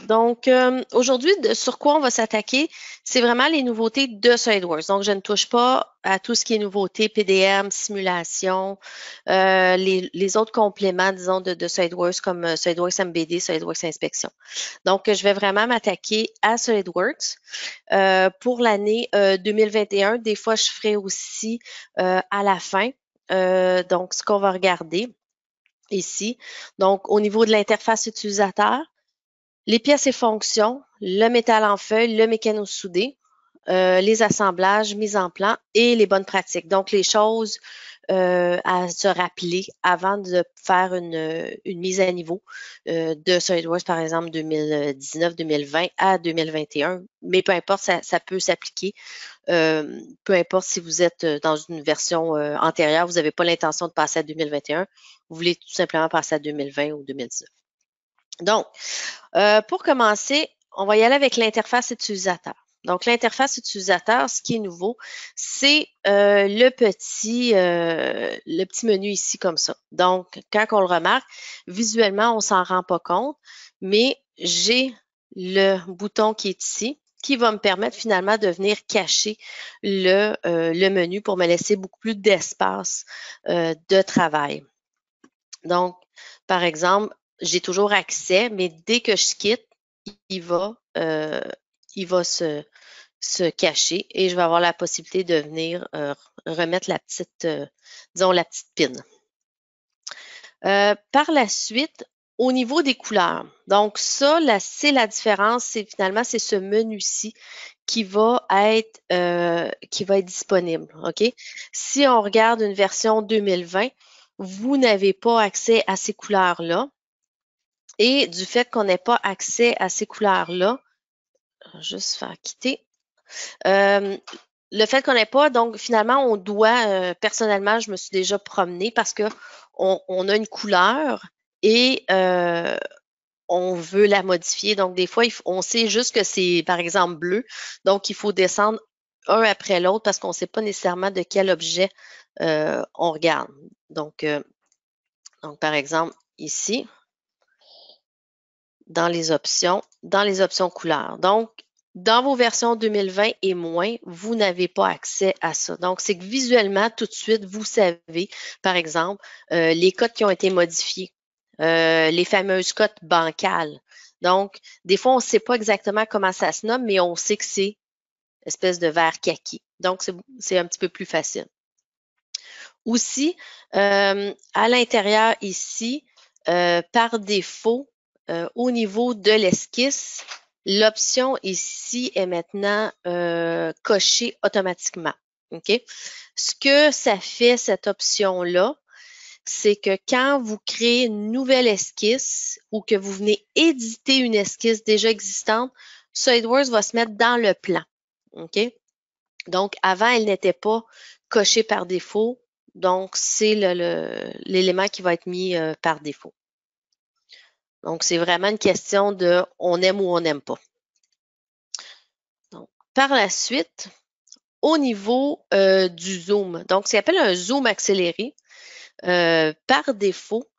Donc, aujourd'hui, sur quoi on va s'attaquer, c'est vraiment les nouveautés de SolidWorks. Donc, je ne touche pas à tout ce qui est nouveauté, PDM, simulation, les autres compléments, disons, de SolidWorks comme SolidWorks MBD, SolidWorks Inspection. Donc, je vais vraiment m'attaquer à SolidWorks. Pour l'année 2021, des fois, je ferai aussi à la fin. Donc, ce qu'on va regarder ici. Donc, au niveau de l'interface utilisateur, les pièces et fonctions, le métal en feuille, le mécano-soudé, les assemblages, mise en plan et les bonnes pratiques. Donc, les choses à se rappeler avant de faire une mise à niveau de SolidWorks, par exemple, 2019-2020 à 2021. Mais peu importe, ça peut s'appliquer. Peu importe si vous êtes dans une version antérieure, vous n'avez pas l'intention de passer à 2021, vous voulez tout simplement passer à 2020 ou 2019. Donc, pour commencer, on va y aller avec l'interface utilisateur. Donc, l'interface utilisateur, ce qui est nouveau, c'est le petit menu ici comme ça. Donc, quand on le remarque, visuellement, on s'en rend pas compte, mais j'ai le bouton qui est ici, qui va me permettre finalement de venir cacher le menu pour me laisser beaucoup plus d'espace de travail. Donc, par exemple, j'ai toujours accès, mais dès que je quitte, il va, euh, il va se cacher et je vais avoir la possibilité de venir remettre la petite, disons, la petite pin. Par la suite, au niveau des couleurs, donc ça, c'est la différence, c'est finalement, c'est ce menu-ci qui va être disponible. OK? Si on regarde une version 2020, vous n'avez pas accès à ces couleurs-là. Et du fait qu'on n'ait pas accès à ces couleurs-là, juste faire quitter. Le fait qu'on n'ait pas, donc finalement, on doit, personnellement, je me suis déjà promenée parce que on a une couleur et on veut la modifier. Donc, des fois, on sait juste que c'est, par exemple, bleu. Donc, il faut descendre un après l'autre parce qu'on ne sait pas nécessairement de quel objet on regarde. Donc, par exemple, ici, dans les options couleurs. Donc, dans vos versions 2020 et moins, vous n'avez pas accès à ça. Donc, c'est que visuellement, tout de suite, vous savez, par exemple, les codes qui ont été modifiés, les fameuses codes bancales. Donc, des fois, on ne sait pas exactement comment ça se nomme, mais on sait que c'est espèce de vert kaki. Donc, c'est un petit peu plus facile. Aussi, à l'intérieur ici, par défaut, au niveau de l'esquisse, l'option ici est maintenant cochée automatiquement. OK? Ce que ça fait, cette option-là, c'est que quand vous créez une nouvelle esquisse ou que vous venez éditer une esquisse déjà existante, SolidWorks va se mettre dans le plan. OK? Donc, avant, elle n'était pas cochée par défaut. Donc, c'est l'élément qui va être mis par défaut. Donc, c'est vraiment une question de on aime ou on n'aime pas. Donc, par la suite, au niveau du zoom, donc, ce qu'on appelle un zoom accéléré, par défaut,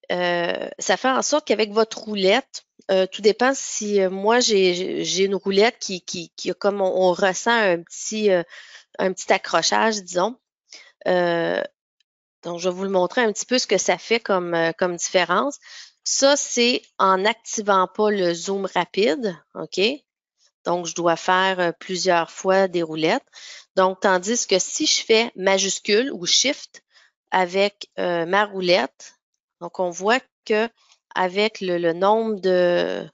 ça fait en sorte qu'avec votre roulette, tout dépend si moi, j'ai une roulette qui a comme on ressent un petit accrochage, disons. Donc, je vais vous le montrer un petit peu ce que ça fait comme différence. Ça, c'est en n'activant pas le zoom rapide, OK? Donc, je dois faire plusieurs fois des roulettes. Donc, tandis que si je fais majuscule ou shift avec ma roulette, donc on voit que avec le nombre de,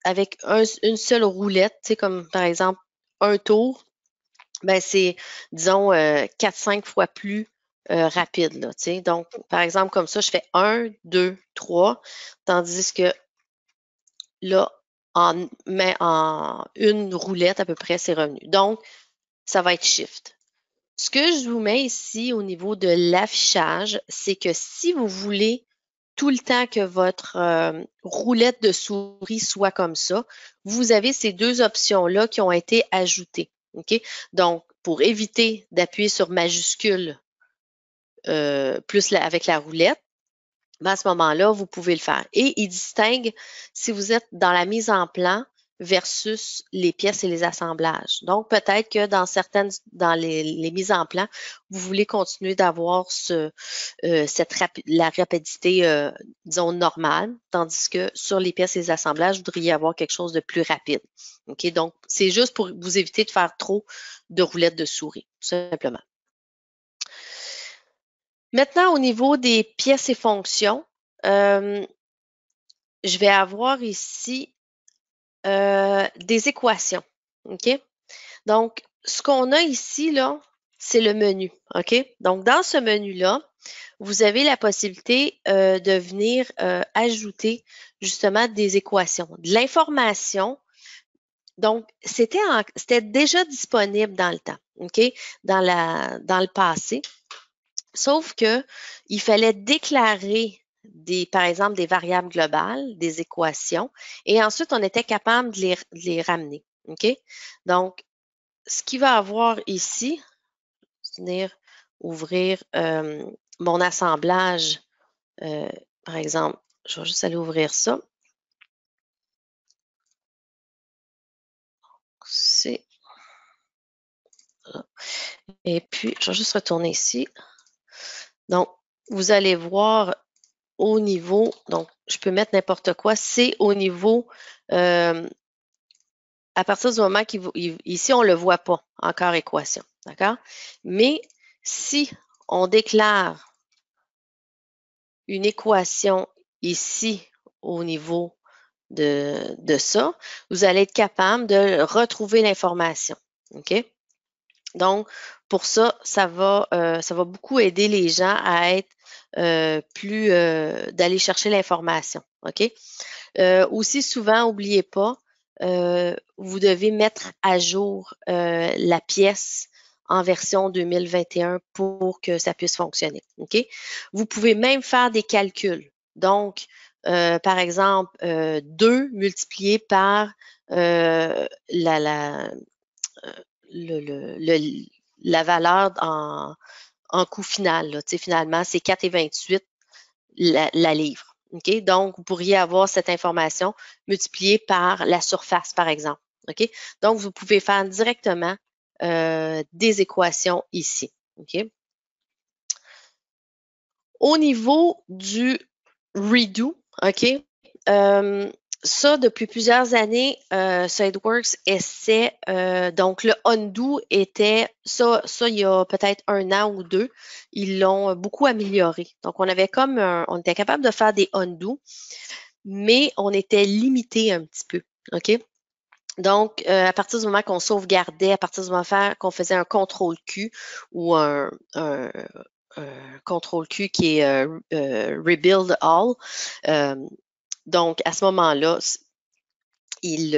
avec une seule roulette, tu sais, comme par exemple un tour, ben c'est, disons, 4-5 fois plus rapide, là, tu sais. Donc, par exemple, comme ça, je fais 1, 2, 3, tandis que là, en une roulette à peu près, c'est revenu. Donc, ça va être shift. Ce que je vous mets ici au niveau de l'affichage, c'est que si vous voulez tout le temps que votre roulette de souris soit comme ça, vous avez ces deux options-là qui ont été ajoutées. OK? Donc, pour éviter d'appuyer sur majuscule plus avec la roulette, ben à ce moment-là, vous pouvez le faire. Et il distingue si vous êtes dans la mise en plan versus les pièces et les assemblages. Donc, peut-être que dans les mises en plan, vous voulez continuer d'avoir la rapidité, disons, normale, tandis que sur les pièces et les assemblages, vous voudriez avoir quelque chose de plus rapide. OK? Donc, c'est juste pour vous éviter de faire trop de roulettes de souris, tout simplement. Maintenant, au niveau des pièces et fonctions, je vais avoir ici des équations. OK? Donc, ce qu'on a ici, là, c'est le menu. OK? Donc, dans ce menu-là, vous avez la possibilité de venir ajouter justement des équations, de l'information. Donc, c'était déjà disponible dans le temps, OK? Dans le passé. Sauf que il fallait déclarer par exemple, des variables globales, des équations, et ensuite, on était capable de les ramener. OK? Donc, ce qu'il va avoir ici, venir ouvrir mon assemblage, par exemple, je vais juste aller ouvrir ça. C'est Et puis, je vais juste retourner ici. Donc, vous allez voir au niveau, donc je peux mettre n'importe quoi, c'est au niveau, à partir du moment ici, on ne le voit pas encore équation, d'accord? Mais si on déclare une équation ici au niveau de ça, vous allez être capable de retrouver l'information, OK? Donc, pour ça, ça va beaucoup aider les gens à être d'aller chercher l'information, OK? Aussi, souvent, n'oubliez pas, vous devez mettre à jour la pièce en version 2021 pour que ça puisse fonctionner, OK? Vous pouvez même faire des calculs. Donc, par exemple, 2 multiplié par la valeur en coût final. Là. Finalement, c'est 4,28 la livre. OK? Donc, vous pourriez avoir cette information multipliée par la surface, par exemple. OK? Donc, vous pouvez faire directement des équations ici. OK? Au niveau du redo, OK? Ça, depuis plusieurs années, SolidWorks essaie, donc le undo était, ça il y a peut-être 1 an ou 2, ils l'ont beaucoup amélioré. Donc, on était capable de faire des undo, mais on était limité un petit peu, OK? Donc, à partir du moment qu'on sauvegardait, à partir du moment qu'on faisait un CTRL-Q ou un CTRL-Q qui est Rebuild All, donc à ce moment-là, il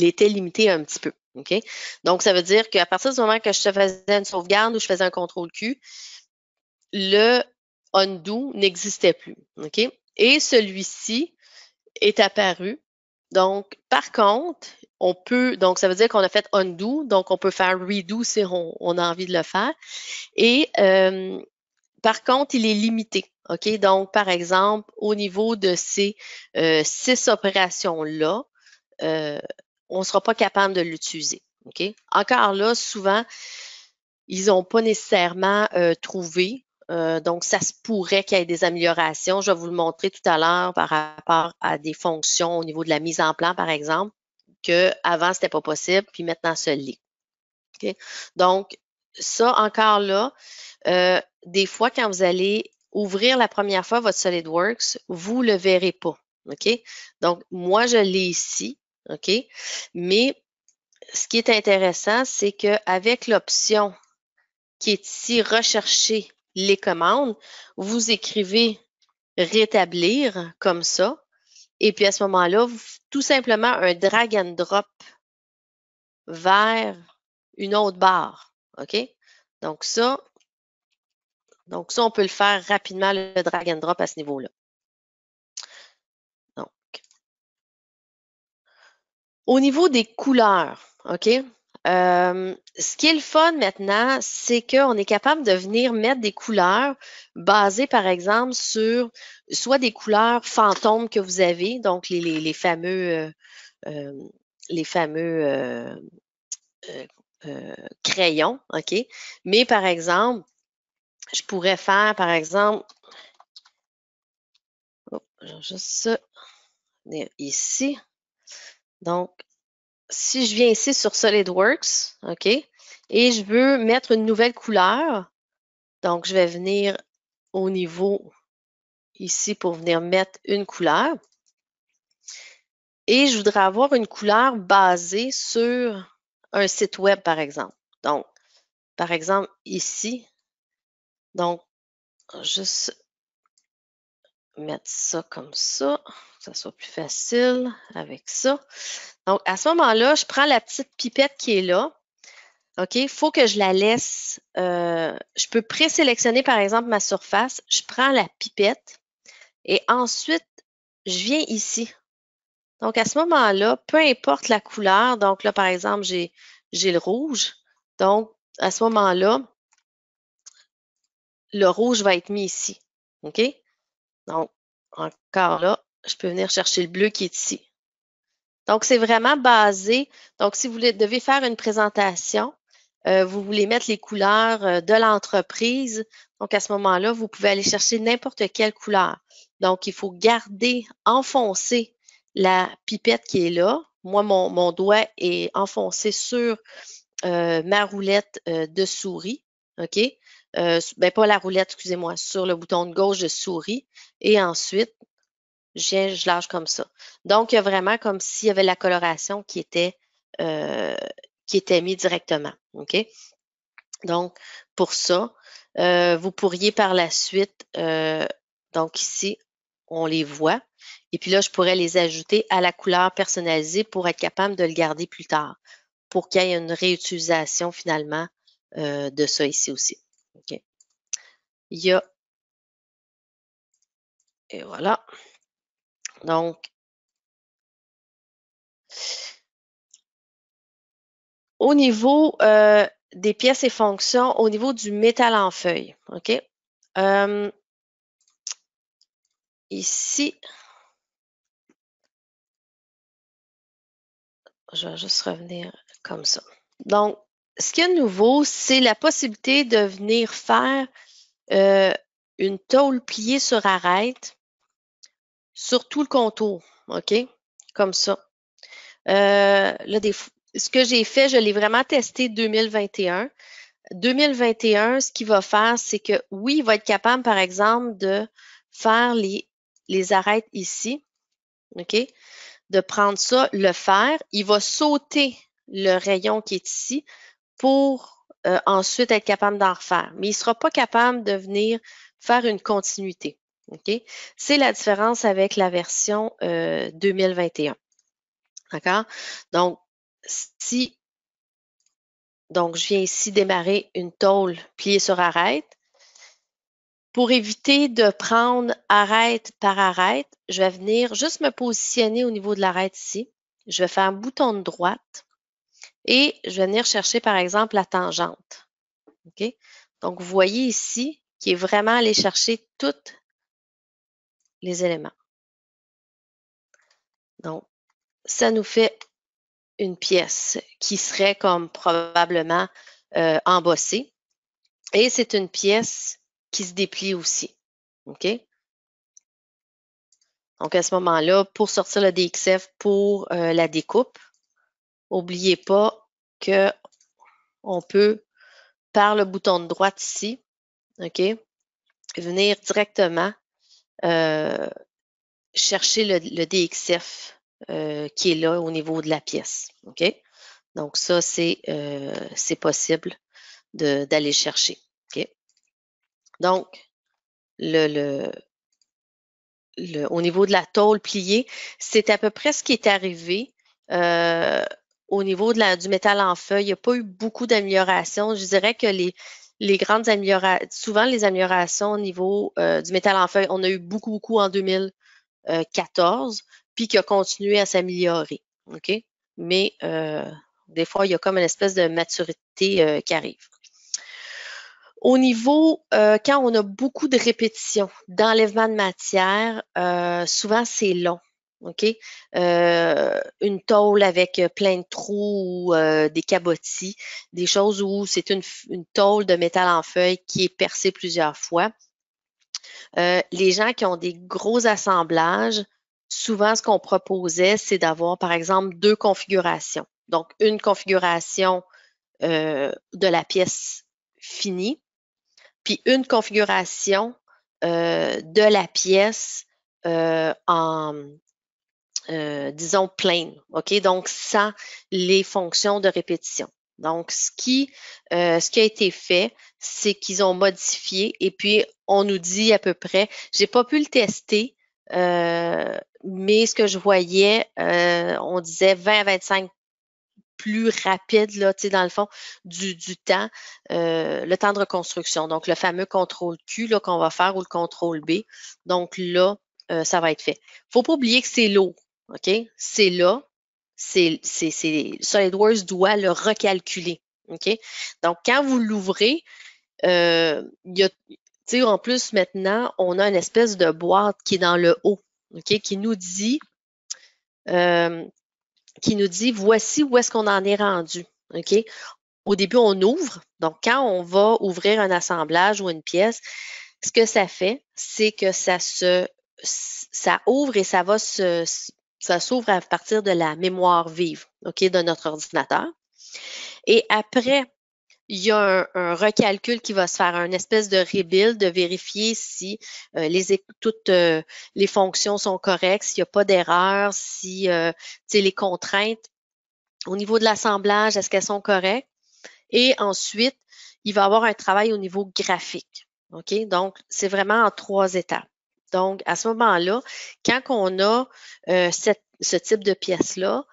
était limité un petit peu. OK? Donc, ça veut dire qu'à partir du moment que je faisais une sauvegarde ou je faisais un CTRL-Q, le undo n'existait plus. OK? Et celui-ci est apparu. Donc, par contre, donc ça veut dire qu'on a fait undo, donc on peut faire redo si on a envie de le faire. Et par contre, il est limité. OK? Donc, par exemple, au niveau de ces 6 opérations-là, on ne sera pas capable de l'utiliser. OK? Encore là, souvent, ils n'ont pas nécessairement trouvé. Donc, ça se pourrait qu'il y ait des améliorations. Je vais vous le montrer tout à l'heure par rapport à des fonctions au niveau de la mise en plan, par exemple, qu'avant, ce n'était pas possible, puis maintenant, ça l'est. OK? Donc, ça, encore là, des fois, quand vous allez ouvrir la première fois votre SolidWorks, vous ne le verrez pas. OK? Donc, moi, je l'ai ici. OK? Mais ce qui est intéressant, c'est qu'avec l'option qui est ici, rechercher les commandes, vous écrivez rétablir comme ça. Et puis à ce moment-là, tout simplement un drag and drop vers une autre barre. OK? Donc ça, on peut le faire rapidement, le drag and drop à ce niveau-là. Donc, au niveau des couleurs, OK? Ce qui est le fun maintenant, c'est qu'on est capable de venir mettre des couleurs basées, par exemple, sur soit des couleurs fantômes que vous avez, donc les fameux euh, les fameux euh, crayons, OK? Mais par exemple, je pourrais faire, par exemple, oh, je vais juste ça, venir ici. Donc, si je viens ici sur SolidWorks, OK, et je veux mettre une nouvelle couleur, donc je vais venir au niveau ici pour venir mettre une couleur. Et je voudrais avoir une couleur basée sur un site web, par exemple. Donc, par exemple, ici, donc, juste mettre ça comme ça, que ça soit plus facile avec ça. Donc, à ce moment-là, je prends la petite pipette qui est là. OK, il faut que je la laisse. Je peux présélectionner, par exemple, ma surface. Je prends la pipette et ensuite, je viens ici. Donc, à ce moment-là, peu importe la couleur, donc là, par exemple, j'ai le rouge. Donc, à ce moment-là, le rouge va être mis ici. OK? Donc, encore là, je peux venir chercher le bleu qui est ici. Donc, c'est vraiment basé. Donc, si vous devez faire une présentation, vous voulez mettre les couleurs de l'entreprise. Donc, à ce moment-là, vous pouvez aller chercher n'importe quelle couleur. Donc, il faut garder enfoncé la pipette qui est là. Moi, mon doigt est enfoncé sur ma roulette de souris. OK? Ben, pas la roulette, excusez-moi, sur le bouton de gauche de souris. Et ensuite, je lâche comme ça. Donc, il y a vraiment comme s'il y avait la coloration euh, qui était mise directement. OK? Donc, pour ça, vous pourriez par la suite, donc ici, on les voit. Et puis là, je pourrais les ajouter à la couleur personnalisée pour être capable de le garder plus tard, pour qu'il y ait une réutilisation finalement de ça ici aussi. OK? Il y a, et voilà. Donc, au niveau des pièces et fonctions, au niveau du métal en feuille, OK? Ici, je vais juste revenir comme ça. Donc, ce qui est nouveau, c'est la possibilité de venir faire une tôle pliée sur arête sur tout le contour, OK? Comme ça. Là, ce que j'ai fait, je l'ai vraiment testé 2021. 2021, ce qu'il va faire, c'est que oui, il va être capable, par exemple, de faire les arêtes ici, OK? De prendre ça, le faire. Il va sauter le rayon qui est ici pour ensuite être capable d'en refaire. Mais il ne sera pas capable de venir faire une continuité. OK? C'est la différence avec la version 2021. D'accord? Donc, si donc, je viens ici démarrer une tôle pliée sur arête. Pour éviter de prendre arête par arête, je vais venir juste me positionner au niveau de l'arête ici. Je vais faire un bouton de droite et je vais venir chercher, par exemple, la tangente. OK? Donc, vous voyez ici qui est vraiment aller chercher tous les éléments. Donc, ça nous fait une pièce qui serait comme probablement embossée. Et c'est une pièce qui se déplie aussi. OK? Donc, à ce moment-là, pour sortir le DXF pour la découpe, n'oubliez pas qu'on peut, par le bouton de droite ici, OK, venir directement chercher le DXF qui est là au niveau de la pièce. OK? Donc, ça, c'est possible d'aller chercher. OK? Donc, au niveau de la tôle pliée, c'est à peu près ce qui est arrivé. Au niveau du métal en feuille, il n'y a pas eu beaucoup d'améliorations. Je dirais que les grandes améliorations, souvent les améliorations au niveau du métal en feuille, on a eu beaucoup en 2014, puis qui a continué à s'améliorer. OK? Mais des fois, il y a comme une espèce de maturité qui arrive. Au niveau, quand on a beaucoup de répétitions d'enlèvement de matière, souvent c'est long. OK? Une tôle avec plein de trous ou des cabotis, des choses où c'est une tôle de métal en feuille qui est percée plusieurs fois. Les gens qui ont des gros assemblages, souvent ce qu'on proposait, c'est d'avoir par exemple 2 configurations. Donc, une configuration de la pièce finie, puis une configuration de la pièce disons, plain, OK? Donc, sans les fonctions de répétition. Donc, ce qui a été fait, c'est qu'ils ont modifié et puis on nous dit à peu près, j'ai pas pu le tester, mais ce que je voyais, on disait 20 à 25 plus rapide, là, tu sais, dans le fond, du temps, le temps de reconstruction. Donc, le fameux contrôle Q là, qu'on va faire ou le contrôle B. Donc là, ça va être fait. Faut pas oublier que c'est lourd, OK? C'est là. SolidWorks doit le recalculer, OK? Donc, quand vous l'ouvrez, il y a, tu sais, en plus, maintenant, on a une espèce de boîte qui est dans le haut, OK? Euh, qui nous dit voici où est-ce qu'on en est rendu. OK? Au début, on ouvre. Donc, quand on va ouvrir un assemblage ou une pièce, ce que ça fait, c'est que ça ouvre et ça s'ouvre à partir de la mémoire vive, OK, de notre ordinateur. Et après, il y a un recalcul qui va se faire, une espèce de rebuild, de vérifier si toutes les fonctions sont correctes, s'il n'y a pas d'erreur, si les contraintes au niveau de l'assemblage, est-ce qu'elles sont correctes? Et ensuite, il va y avoir un travail au niveau graphique. OK? Donc, c'est vraiment en 3 étapes. Donc, à ce moment-là, quand on a ce type de pièce-là,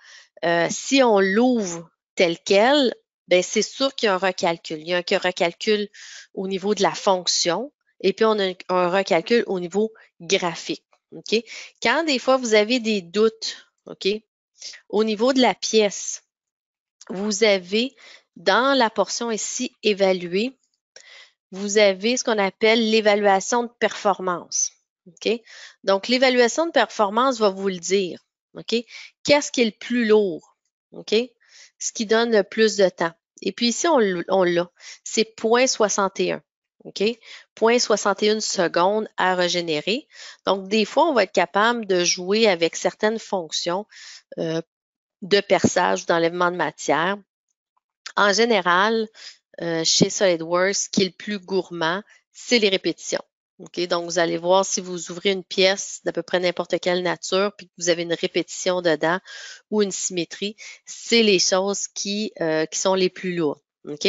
si on l'ouvre tel quel, ben c'est sûr qu'il y a un recalcul. Il y a un recalcul au niveau de la fonction et puis on a un recalcul au niveau graphique. OK? Quand des fois vous avez des doutes, OK, au niveau de la pièce, vous avez dans la portion ici évaluer, vous avez ce qu'on appelle l'évaluation de performance. OK? Donc, l'évaluation de performance va vous le dire. OK? Qu'est-ce qui est le plus lourd? OK? Ce qui donne le plus de temps. Et puis ici, on l'a. C'est 0,61. OK? 0,61 secondes à régénérer. Donc, des fois, on va être capable de jouer avec certaines fonctions de perçage ou d'enlèvement de matière. En général, chez SolidWorks, ce qui est le plus gourmand, c'est les répétitions. OK? Donc, vous allez voir si vous ouvrez une pièce d'à peu près n'importe quelle nature, puis que vous avez une répétition dedans ou une symétrie, c'est les choses qui sont les plus lourdes. OK?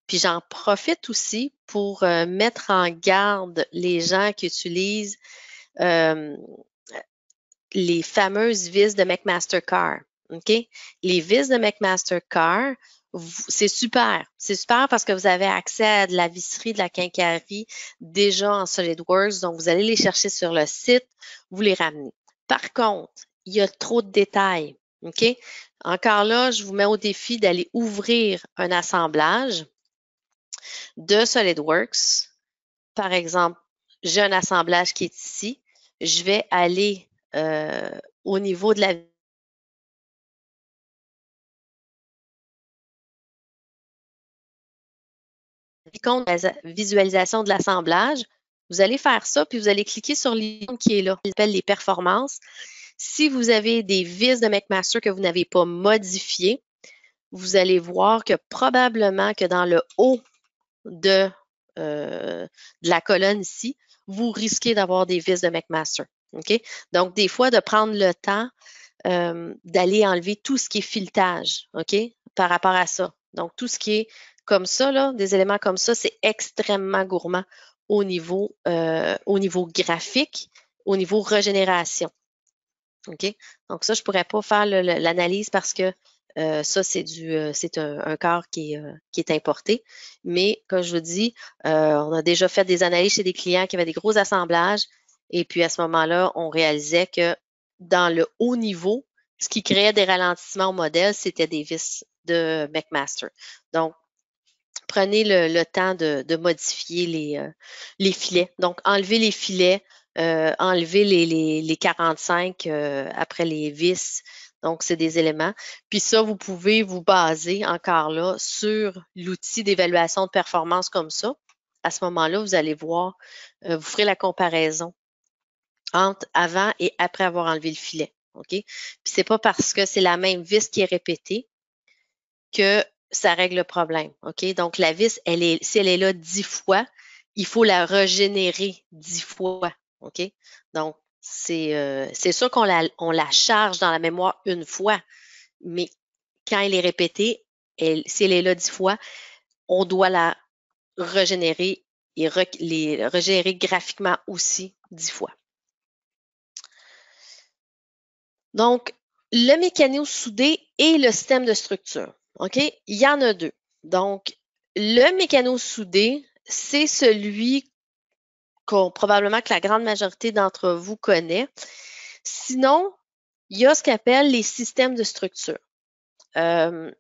Puis j'en profite aussi pour mettre en garde les gens qui utilisent les fameuses vis de McMaster-Carr. OK? Les vis de McMaster-Carr, c'est super. C'est super parce que vous avez accès à de la visserie, de la quincaillerie déjà en SolidWorks. Donc, vous allez les chercher sur le site, vous les ramenez. Par contre, il y a trop de détails. OK? Encore là, je vous mets au défi d'aller ouvrir un assemblage de SolidWorks. Par exemple, j'ai un assemblage qui est ici. Je vais aller au niveau de la visualisation de l'assemblage, vous allez faire ça, puis vous allez cliquer sur l'icône qui est là, qui s'appelle les performances. Si vous avez des vis de McMaster que vous n'avez pas modifiées, vous allez voir que probablement que dans le haut de la colonne ici, vous risquez d'avoir des vis de McMaster. OK? Donc, des fois, de prendre le temps d'aller enlever tout ce qui est filetage, OK, par rapport à ça. Donc, tout ce qui est comme ça, là, des éléments comme ça, c'est extrêmement gourmand au niveau graphique, au niveau régénération. OK? Donc, ça, je ne pourrais pas faire l'analyse parce que ça, c'est un corps qui est importé. Mais, comme je vous dis, on a déjà fait des analyses chez des clients qui avaient des gros assemblages. Et puis, à ce moment-là, on réalisait que dans le haut niveau, ce qui créait des ralentissements au modèle, c'était des vis de McMaster. Donc, prenez le temps de modifier les filets. Donc, enlevez les filets, enlevez les 45 après les vis. Donc, c'est des éléments. Puis ça, vous pouvez vous baser encore là sur l'outil d'évaluation de performance comme ça. À ce moment-là, vous allez voir, vous ferez la comparaison entre avant et après avoir enlevé le filet. OK? Puis c'est pas parce que c'est la même vis qui est répétée que ça règle le problème. OK? Donc, la vis, si elle est là 10 fois, il faut la régénérer 10 fois. OK? Donc, c'est sûr qu'on la charge dans la mémoire une fois, mais quand elle est répétée, si elle est là 10 fois, on doit la régénérer et les régénérer graphiquement aussi 10 fois. Donc, le mécano soudé et le système de structure. OK? Il y en a deux. Donc, le mécano soudé, c'est celui probablement que la grande majorité d'entre vous connaît. Sinon, il y a ce qu'on appelle les systèmes de structure. Je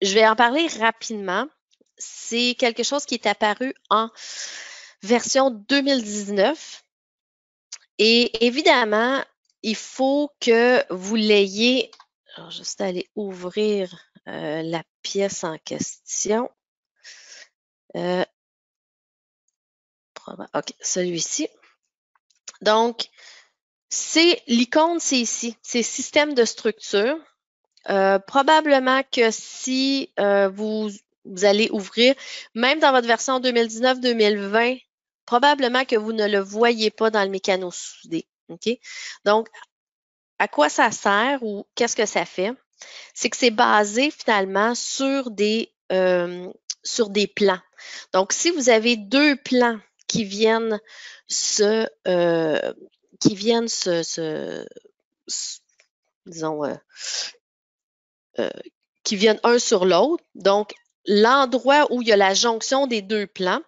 vais en parler rapidement. C'est quelque chose qui est apparu en version 2019. Et évidemment, il faut que vous l'ayez. Alors, juste aller ouvrir la pièce en question. OK, celui-ci. Donc, l'icône, c'est ici. C'est système de structure. Probablement que si vous allez ouvrir, même dans votre version 2019-2020, probablement que vous ne le voyez pas dans le mécano soudé. OK? Donc, à quoi ça sert ou qu'est-ce que ça fait? C'est que c'est basé finalement sur des plans. Donc, si vous avez deux plans qui viennent disons, qui viennent un sur l'autre. Donc, l'endroit où il y a la jonction des deux plans,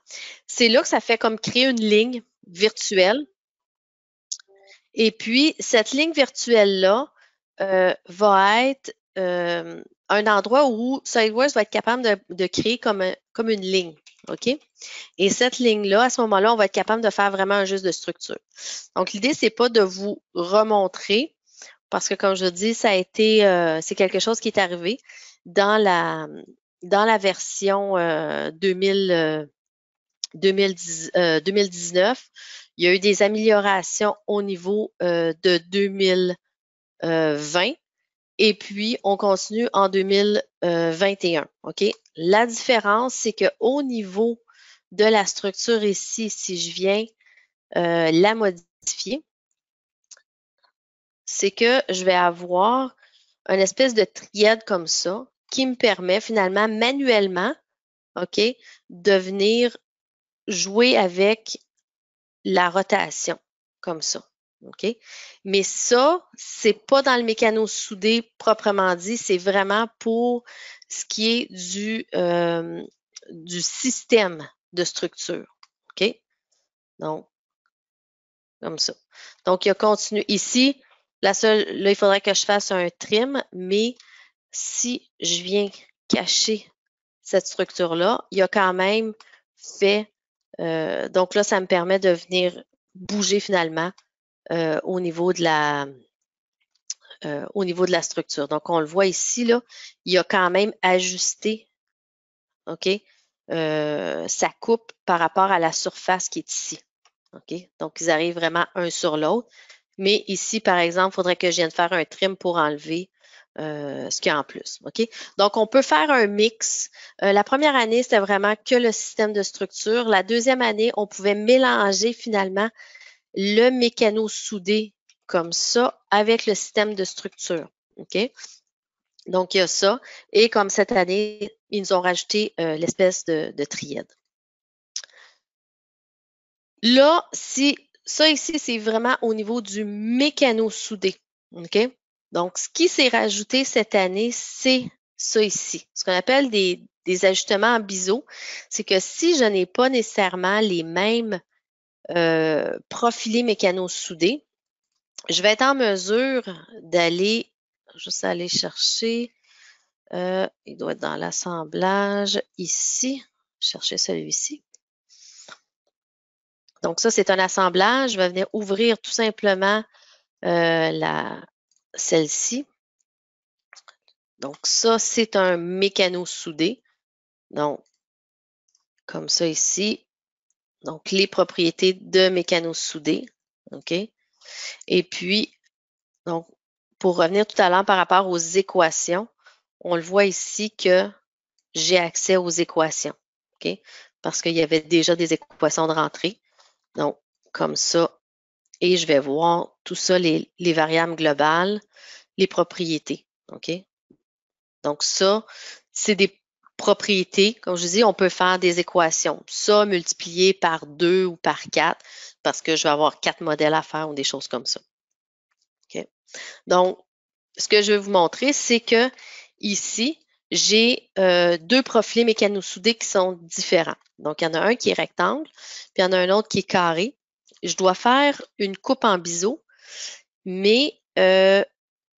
c'est là que ça fait comme créer une ligne virtuelle. Et puis, cette ligne virtuelle-là va être un endroit où SolidWorks va être capable de créer comme une ligne. OK? Et cette ligne-là, à ce moment-là, on va être capable de faire vraiment un juste de structure. Donc, l'idée, c'est pas de vous remontrer, parce que comme je dis, c'est quelque chose qui est arrivé dans la version 2019. Il y a eu des améliorations au niveau de 2020 et puis on continue en 2021. OK? La différence, c'est qu'au niveau de la structure ici, si je viens la modifier, c'est que je vais avoir une espèce de triade comme ça qui me permet finalement manuellement, OK, de venir jouer avec la rotation comme ça. OK? Mais ça, c'est pas dans le mécano soudé proprement dit, c'est vraiment pour ce qui est du système de structure. OK? Donc, comme ça. Donc, il a continué. Ici, là, il faudrait que je fasse un trim, mais si je viens cacher cette structure-là, il a quand même fait, donc là, ça me permet de venir bouger finalement au niveau de la structure. Donc, on le voit ici, là, il a quand même ajusté, OK, sa coupe par rapport à la surface qui est ici. OK? Donc, ils arrivent vraiment un sur l'autre. Mais ici, par exemple, il faudrait que je vienne faire un trim pour enlever ce qu'il y a en plus. OK? Donc, on peut faire un mix. La première année, c'était vraiment que le système de structure. La deuxième année, on pouvait mélanger finalement le mécano soudé comme ça avec le système de structure. OK? Donc, il y a ça. Et comme cette année, ils nous ont rajouté l'espèce de triade. Là, ça ici, c'est vraiment au niveau du mécano soudé. OK? Donc, ce qui s'est rajouté cette année, c'est ça ici. Ce qu'on appelle des ajustements en biseau. C'est que si je n'ai pas nécessairement les mêmes profilés mécano soudés, je vais être en mesure d'aller, juste aller chercher Il doit être dans l'assemblage ici. Chercher celui-ci. Donc ça, c'est un assemblage. Je vais venir ouvrir tout simplement celle-ci. Donc ça, c'est un mécano soudé. Donc, comme ça ici. Donc, les propriétés de mécano soudé. OK? Et puis, donc, pour revenir tout à l'heure par rapport aux équations, on le voit ici que j'ai accès aux équations. OK? Parce qu'il y avait déjà des équations de rentrée. Donc, comme ça. Et je vais voir tout ça, les variables globales, les propriétés. OK? Donc, ça, c'est des propriétés. Comme je dis, on peut faire des équations. Ça multiplié par 2 ou par 4 parce que je vais avoir 4 modèles à faire ou des choses comme ça. OK? Donc, ce que je vais vous montrer, c'est que ici, j'ai 2 profilés mécano-soudés qui sont différents. Donc, il y en a un qui est rectangle, puis il y en a un autre qui est carré. Je dois faire une coupe en biseau, mais je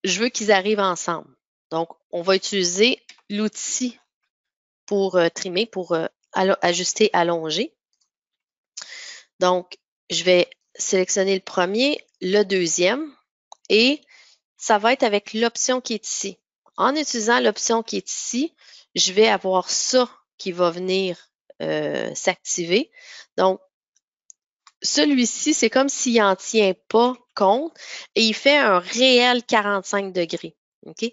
veux qu'ils arrivent ensemble. Donc, on va utiliser l'outil pour trimer, pour ajuster, allonger. Donc, je vais sélectionner le premier, le deuxième, et ça va être avec l'option qui est ici. En utilisant l'option qui est ici, je vais avoir ça qui va venir s'activer. Donc, celui-ci, c'est comme s'il n'en tient pas compte et il fait un réel 45 degrés. OK?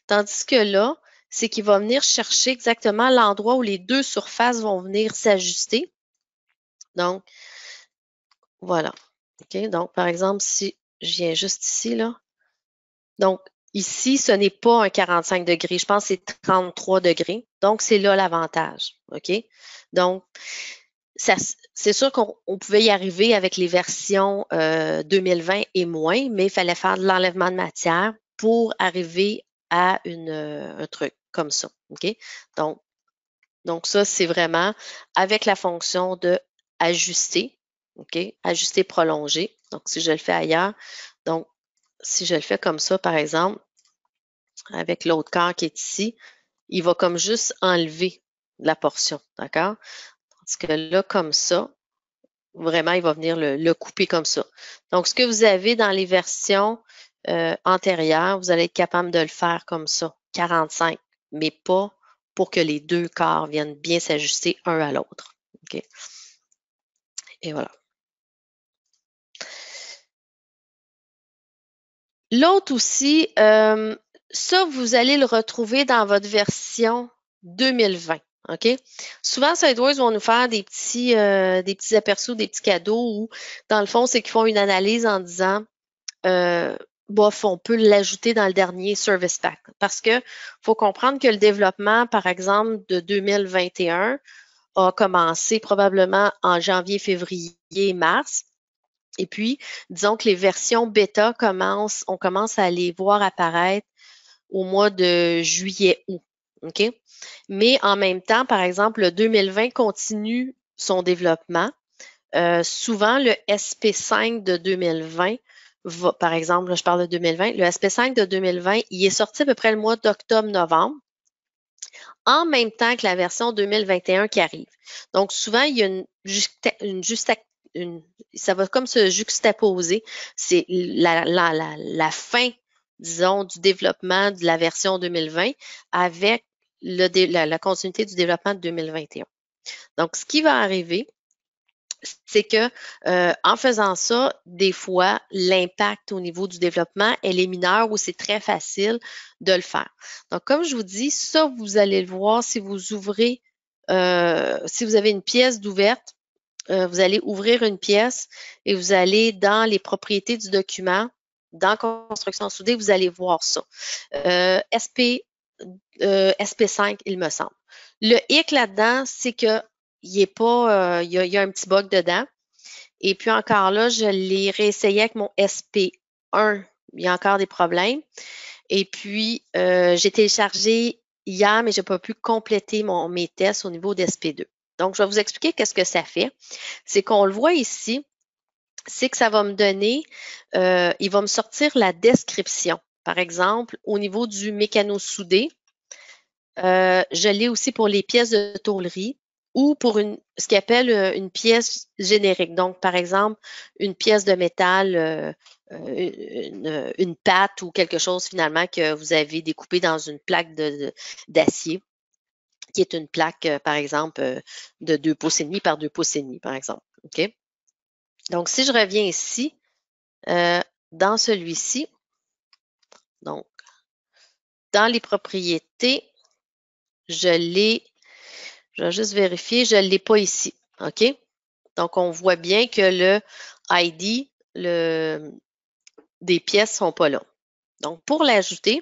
Tandis que là, c'est qu'il va venir chercher exactement l'endroit où les deux surfaces vont venir s'ajuster. Donc, voilà. OK? Donc, par exemple, si je viens juste ici, là. Donc, ici, ce n'est pas un 45 degrés. Je pense que c'est 33 degrés. Donc, c'est là l'avantage. OK? Donc, c'est sûr qu'on pouvait y arriver avec les versions 2020 et moins, mais il fallait faire de l'enlèvement de matière pour arriver à un truc comme ça. OK? Donc ça, c'est vraiment avec la fonction de ajuster. OK? Ajuster, prolonger. Donc, si je le fais ailleurs, donc, si je le fais comme ça, par exemple, avec l'autre quart qui est ici, il va comme juste enlever la portion. D'accord? Parce que là, comme ça, vraiment, il va venir le couper comme ça. Donc, ce que vous avez dans les versions antérieures, vous allez être capable de le faire comme ça, 45, mais pas pour que les deux quarts viennent bien s'ajuster un à l'autre. OK? Et voilà. L'autre aussi, ça, vous allez le retrouver dans votre version 2020. OK? Souvent, SolidWorks vont nous faire des petits aperçus, des petits cadeaux où, dans le fond, c'est qu'ils font une analyse en disant bof, on peut l'ajouter dans le dernier Service Pack. Parce que faut comprendre que le développement, par exemple, de 2021 a commencé probablement en janvier, février, mars. Et puis, disons que les versions bêta on commence à les voir apparaître au mois de juillet-août. OK? Mais en même temps, par exemple, le 2020 continue son développement. Souvent, le SP5 de 2020 va, par exemple, là, je parle de 2020, le SP5 de 2020, il est sorti à peu près le mois d'octobre-novembre, en même temps que la version 2021 qui arrive. Donc, souvent, il y a ça va comme se juxtaposer. C'est la fin, disons, du développement de la version 2020 avec la continuité du développement de 2021. Donc, ce qui va arriver, c'est que en faisant ça, des fois, l'impact au niveau du développement, elle est mineure ou c'est très facile de le faire. Donc, comme je vous dis, ça, vous allez le voir si vous ouvrez, si vous avez une pièce d'ouverte, vous allez ouvrir une pièce et vous allez dans les propriétés du document, dans Construction soudée, vous allez voir ça. SP5, il me semble. Le hic là-dedans, c'est que il est pas, il y a un petit bug dedans. Et puis encore là, je l'ai réessayé avec mon SP1. Il y a encore des problèmes. Et puis, j'ai téléchargé hier, mais je n'ai pas pu compléter mes tests au niveau d'SP2. Donc, je vais vous expliquer qu'est-ce que ça fait. C'est qu'on le voit ici, c'est que ça va me donner, il va me sortir la description. Par exemple, au niveau du mécano soudé, Je l'ai aussi pour les pièces de tôlerie ou pour ce qu'on appelle une pièce générique. Donc, par exemple, une pièce de métal, une patte ou quelque chose finalement que vous avez découpé dans une plaque d'acier, qui est une plaque, par exemple, de 2 pouces et demi par 2 pouces et demi, par exemple. OK? Donc, si je reviens ici, dans celui-ci, donc, dans les propriétés, je vais juste vérifier, je ne l'ai pas ici. OK? Donc, on voit bien que le ID des pièces ne sont pas là. Donc, pour l'ajouter,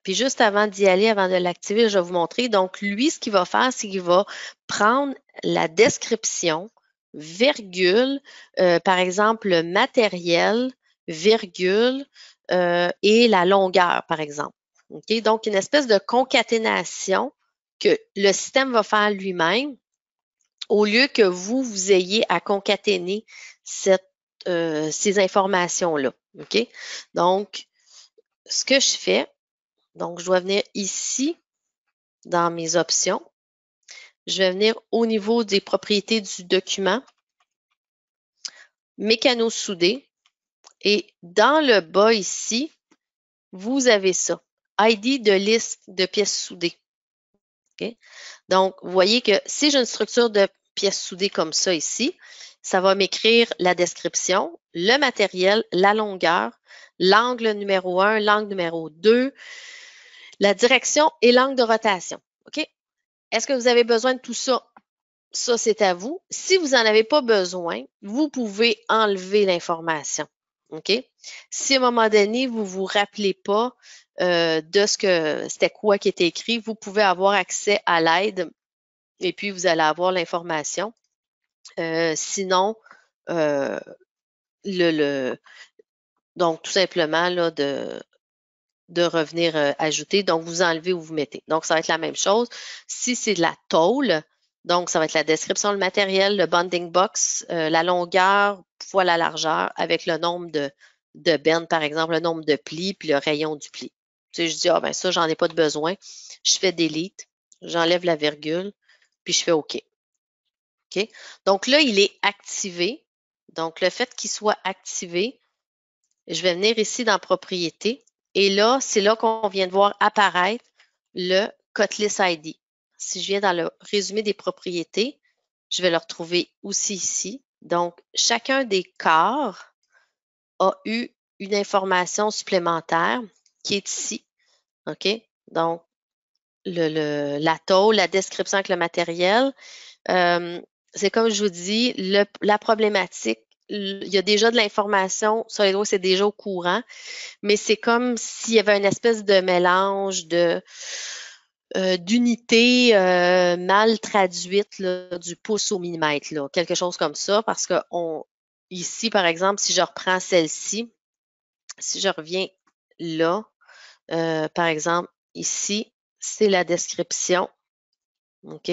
puis juste avant d'y aller, avant de l'activer, je vais vous montrer. Donc, lui, ce qu'il va faire, c'est qu'il va prendre la description, virgule, par exemple, le matériel, virgule, et la longueur, par exemple. OK? Donc, une espèce de concaténation que le système va faire lui-même au lieu que vous ayez à concaténer ces informations-là. OK? Donc, ce que je fais, donc je dois venir ici dans mes options. Je vais venir au niveau des propriétés du document, mécano soudé, et dans le bas ici, vous avez ça, ID de liste de pièces soudées. Okay? Donc, vous voyez que si j'ai une structure de pièces soudées comme ça ici, ça va m'écrire la description, le matériel, la longueur, l'angle numéro 1, l'angle numéro 2, la direction et l'angle de rotation. OK? Est-ce que vous avez besoin de tout ça? Ça, c'est à vous. Si vous n'en avez pas besoin, vous pouvez enlever l'information. OK? Si à un moment donné, vous ne vous rappelez pas de c'était quoi qui était écrit, vous pouvez avoir accès à l'aide et puis vous allez avoir l'information. Sinon, donc tout simplement là, de revenir ajouter. Donc, vous enlevez ou vous mettez. Donc, ça va être la même chose. Si c'est de la tôle, donc ça va être la description, le matériel, le bonding box, la longueur fois la largeur avec le nombre de bennes, par exemple, le nombre de plis, puis le rayon du pli. Tu sais, je dis, ah ben ça, j'en ai pas de besoin. Je fais delete, j'enlève la virgule, puis je fais OK. OK? Donc là, il est activé. Donc, le fait qu'il soit activé, je vais venir ici dans Propriétés. Et là, c'est là qu'on vient de voir apparaître le Kotlist ID. Si je viens dans le résumé des propriétés, je vais le retrouver aussi ici. Donc, chacun des corps a eu une information supplémentaire qui est ici. OK? Donc, la tôle, la description avec le matériel. C'est comme je vous dis, la problématique, il y a déjà de l'information, SolidWorks c'est déjà au courant, mais c'est comme s'il y avait une espèce de mélange d'unités mal traduites là, du pouce au millimètre, là, quelque chose comme ça, parce que ici, par exemple, si je reprends celle-ci, si je reviens là, par exemple, ici, c'est la description, OK?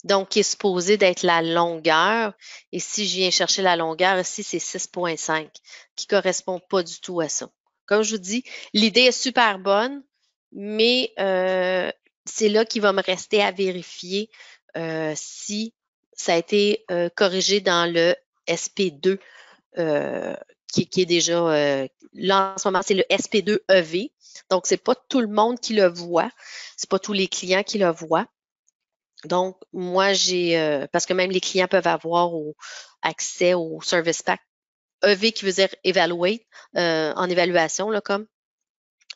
Donc, qui est supposé d'être la longueur. Et si je viens chercher la longueur, ici, c'est 6,5, qui ne correspond pas du tout à ça. Comme je vous dis, l'idée est super bonne, mais c'est là qu'il va me rester à vérifier si ça a été corrigé dans le SP2, qui est déjà, là en ce moment, c'est le SP2EV. Donc, c'est pas tout le monde qui le voit. C'est pas tous les clients qui le voient. Donc, moi, parce que même les clients peuvent avoir accès au Service Pack EV qui veut dire Evaluate, en évaluation, là, comme.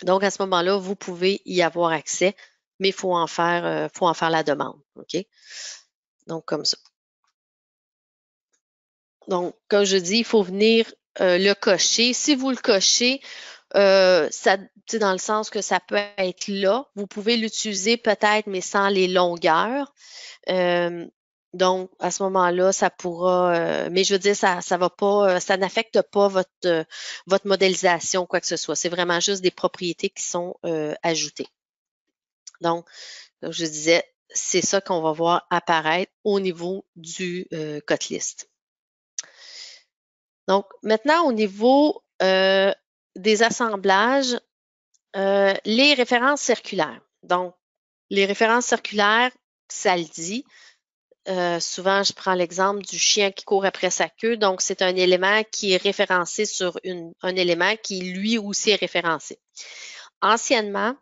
Donc, à ce moment-là, vous pouvez y avoir accès, mais il faut en faire la demande. OK? Donc, comme ça. Donc, comme je dis, il faut venir le cocher. Si vous le cochez, ça, dans le sens que ça peut être là, vous pouvez l'utiliser peut-être, mais sans les longueurs. Donc, à ce moment-là, ça pourra, mais je veux dire, ça va pas, ça n'affecte pas votre modélisation, quoi que ce soit. C'est vraiment juste des propriétés qui sont ajoutées. Donc, comme je disais, c'est ça qu'on va voir apparaître au niveau du Kotlist. Donc, maintenant, au niveau des assemblages, les références circulaires. Donc, Les références circulaires, ça le dit. Souvent, je prends l'exemple du chien qui court après sa queue. Donc, c'est un élément qui est référencé sur un élément qui, lui aussi, est référencé. Anciennement,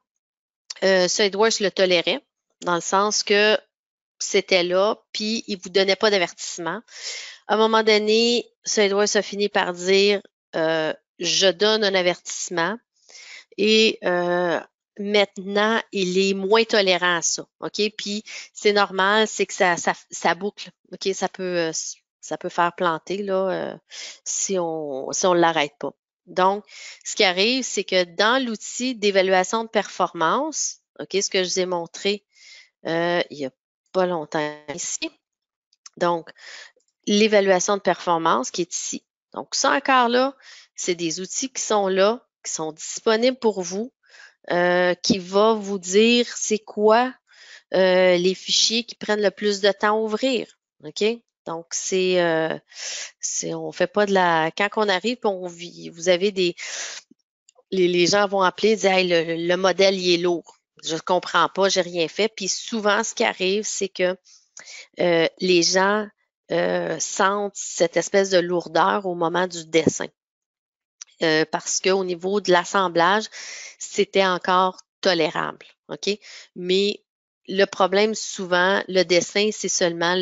SolidWorks le tolérait, dans le sens que c'était là, puis il ne vous donnait pas d'avertissement. À un moment donné, SolidWorks a fini par dire je donne un avertissement et maintenant, il est moins tolérant à ça. OK? Puis c'est normal, c'est que ça boucle. OK? Ça peut faire planter là, si on ne l'arrête pas. Donc, ce qui arrive, c'est que dans l'outil d'évaluation de performance, OK, ce que je vous ai montré il n'y a pas longtemps ici. Donc, l'évaluation de performance qui est ici. Donc, ça encore là, c'est des outils qui sont là, qui sont disponibles pour vous, qui va vous dire c'est quoi les fichiers qui prennent le plus de temps à ouvrir. OK? Donc, on fait pas de la, quand on arrive, vous avez les gens vont appeler, dire, hey, le modèle, il est lourd. Je ne comprends pas, j'ai rien fait. Puis souvent, ce qui arrive, c'est que les gens sentent cette espèce de lourdeur au moment du dessin. Parce qu'au niveau de l'assemblage, c'était encore tolérable. OK? Mais le problème, souvent, le dessin, c'est seulement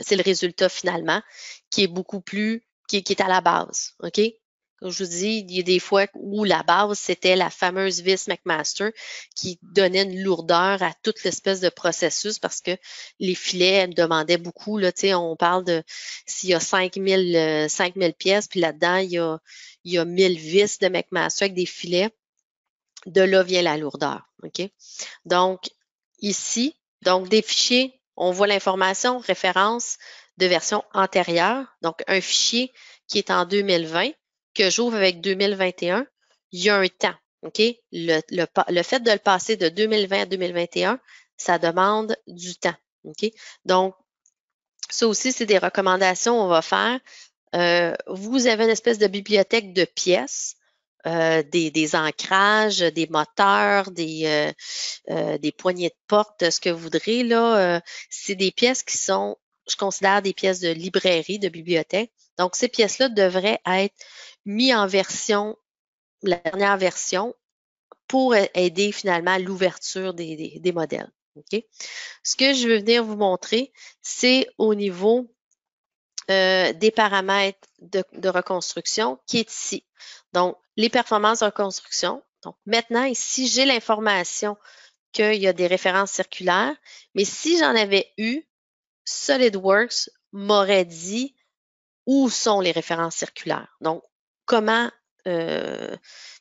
c'est le résultat finalement qui est beaucoup plus, qui est à la base. OK? Comme je vous dis, il y a des fois où la base, c'était la fameuse vis McMaster qui donnait une lourdeur à toute l'espèce de processus parce que les filets demandaient beaucoup. Là, on parle de s'il y a 5000 pièces, puis là-dedans, il y a 1000 vis de McMaster avec des filets. De là vient la lourdeur. OK? Donc, ici, donc des fichiers, on voit l'information, référence de version antérieure. Donc, un fichier qui est en 2020, que j'ouvre avec 2021, il y a un temps. OK? Le fait de le passer de 2020 à 2021, ça demande du temps. OK? Donc, ça aussi, c'est des recommandations qu'on va faire. Vous avez une espèce de bibliothèque de pièces, des ancrages, des moteurs, des poignées de porte, ce que vous voudrez. Là, c'est des pièces qui sont, je considère, des pièces de librairie, de bibliothèque. Donc, ces pièces-là devraient être mises en version, la dernière version, pour aider finalement à l'ouverture des modèles. OK? Ce que je veux venir vous montrer, c'est au niveau des paramètres de reconstruction qui est ici. Donc, les performances de reconstruction. Donc, maintenant, ici, j'ai l'information qu'il y a des références circulaires, mais si j'en avais eu, SolidWorks m'aurait dit où sont les références circulaires. Donc, comment,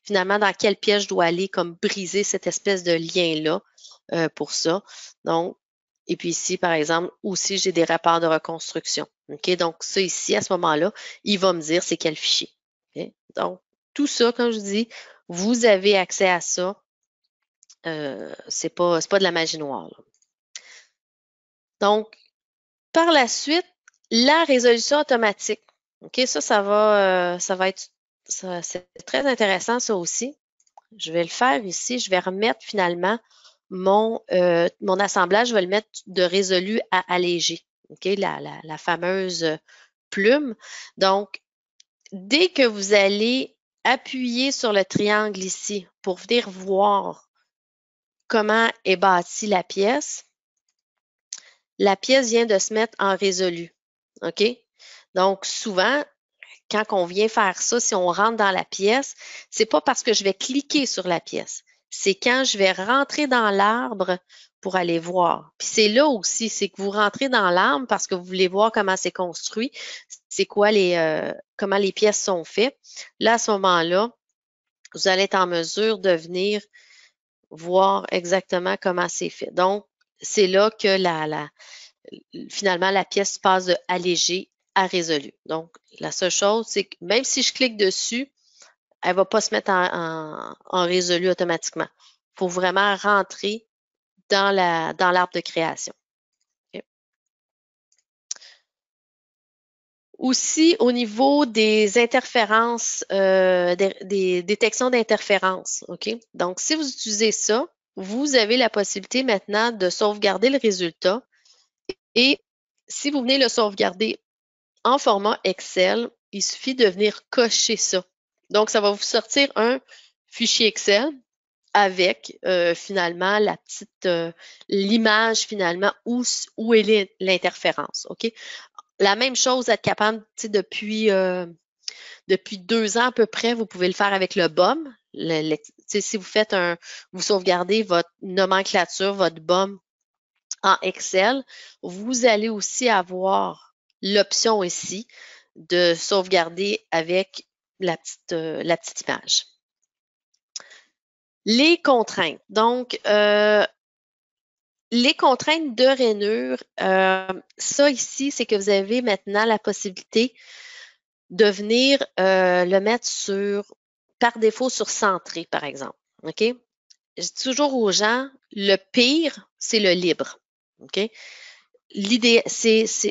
finalement, dans quelle pièce je dois aller comme briser cette espèce de lien-là pour ça. Donc, et puis ici, par exemple, aussi, j'ai des rapports de reconstruction. OK? Donc, ça ici, à ce moment-là, il va me dire c'est quel fichier. Okay? Donc, tout ça, comme je dis, vous avez accès à ça. C'est pas de la magie noire. Là. Donc, par la suite, la résolution automatique. OK, ça va être, c'est très intéressant, ça aussi. Je vais le faire ici. Je vais remettre finalement mon assemblage, je vais le mettre de résolu à allégé. OK, la fameuse plume. Donc, dès que vous allez appuyer sur le triangle ici pour venir voir comment est bâtie la pièce vient de se mettre en résolu. OK? Donc, souvent, quand on vient faire ça, si on rentre dans la pièce, c'est pas parce que je vais cliquer sur la pièce. C'est quand je vais rentrer dans l'arbre pour aller voir. Puis c'est là aussi, c'est que vous rentrez dans l'arbre parce que vous voulez voir comment c'est construit, c'est quoi comment les pièces sont faites. Là, à ce moment-là, vous allez être en mesure de venir voir exactement comment c'est fait. Donc, c'est là que finalement, la pièce passe de allégé à résolu. Donc, la seule chose, c'est que même si je clique dessus, elle ne va pas se mettre en résolu automatiquement. Il faut vraiment rentrer dans l'arbre de création. Okay. Aussi, au niveau des interférences, des détections d'interférences. OK? Donc, si vous utilisez ça, vous avez la possibilité maintenant de sauvegarder le résultat. Et si vous venez le sauvegarder en format Excel, il suffit de venir cocher ça. Donc, ça va vous sortir un fichier Excel avec finalement la petite l'image finalement où est l'interférence. OK? La même chose, être capable, depuis 2 ans à peu près, vous pouvez le faire avec le BOM. Si vous sauvegardez votre nomenclature, votre BOM en Excel, vous allez aussi avoir l'option ici de sauvegarder avec la petite image. Les contraintes. Donc, les contraintes de rainure, ça ici, c'est que vous avez maintenant la possibilité de venir le mettre par défaut sur centré, par exemple. OK? Je dis toujours aux gens, le pire, c'est le libre. OK? L'idée,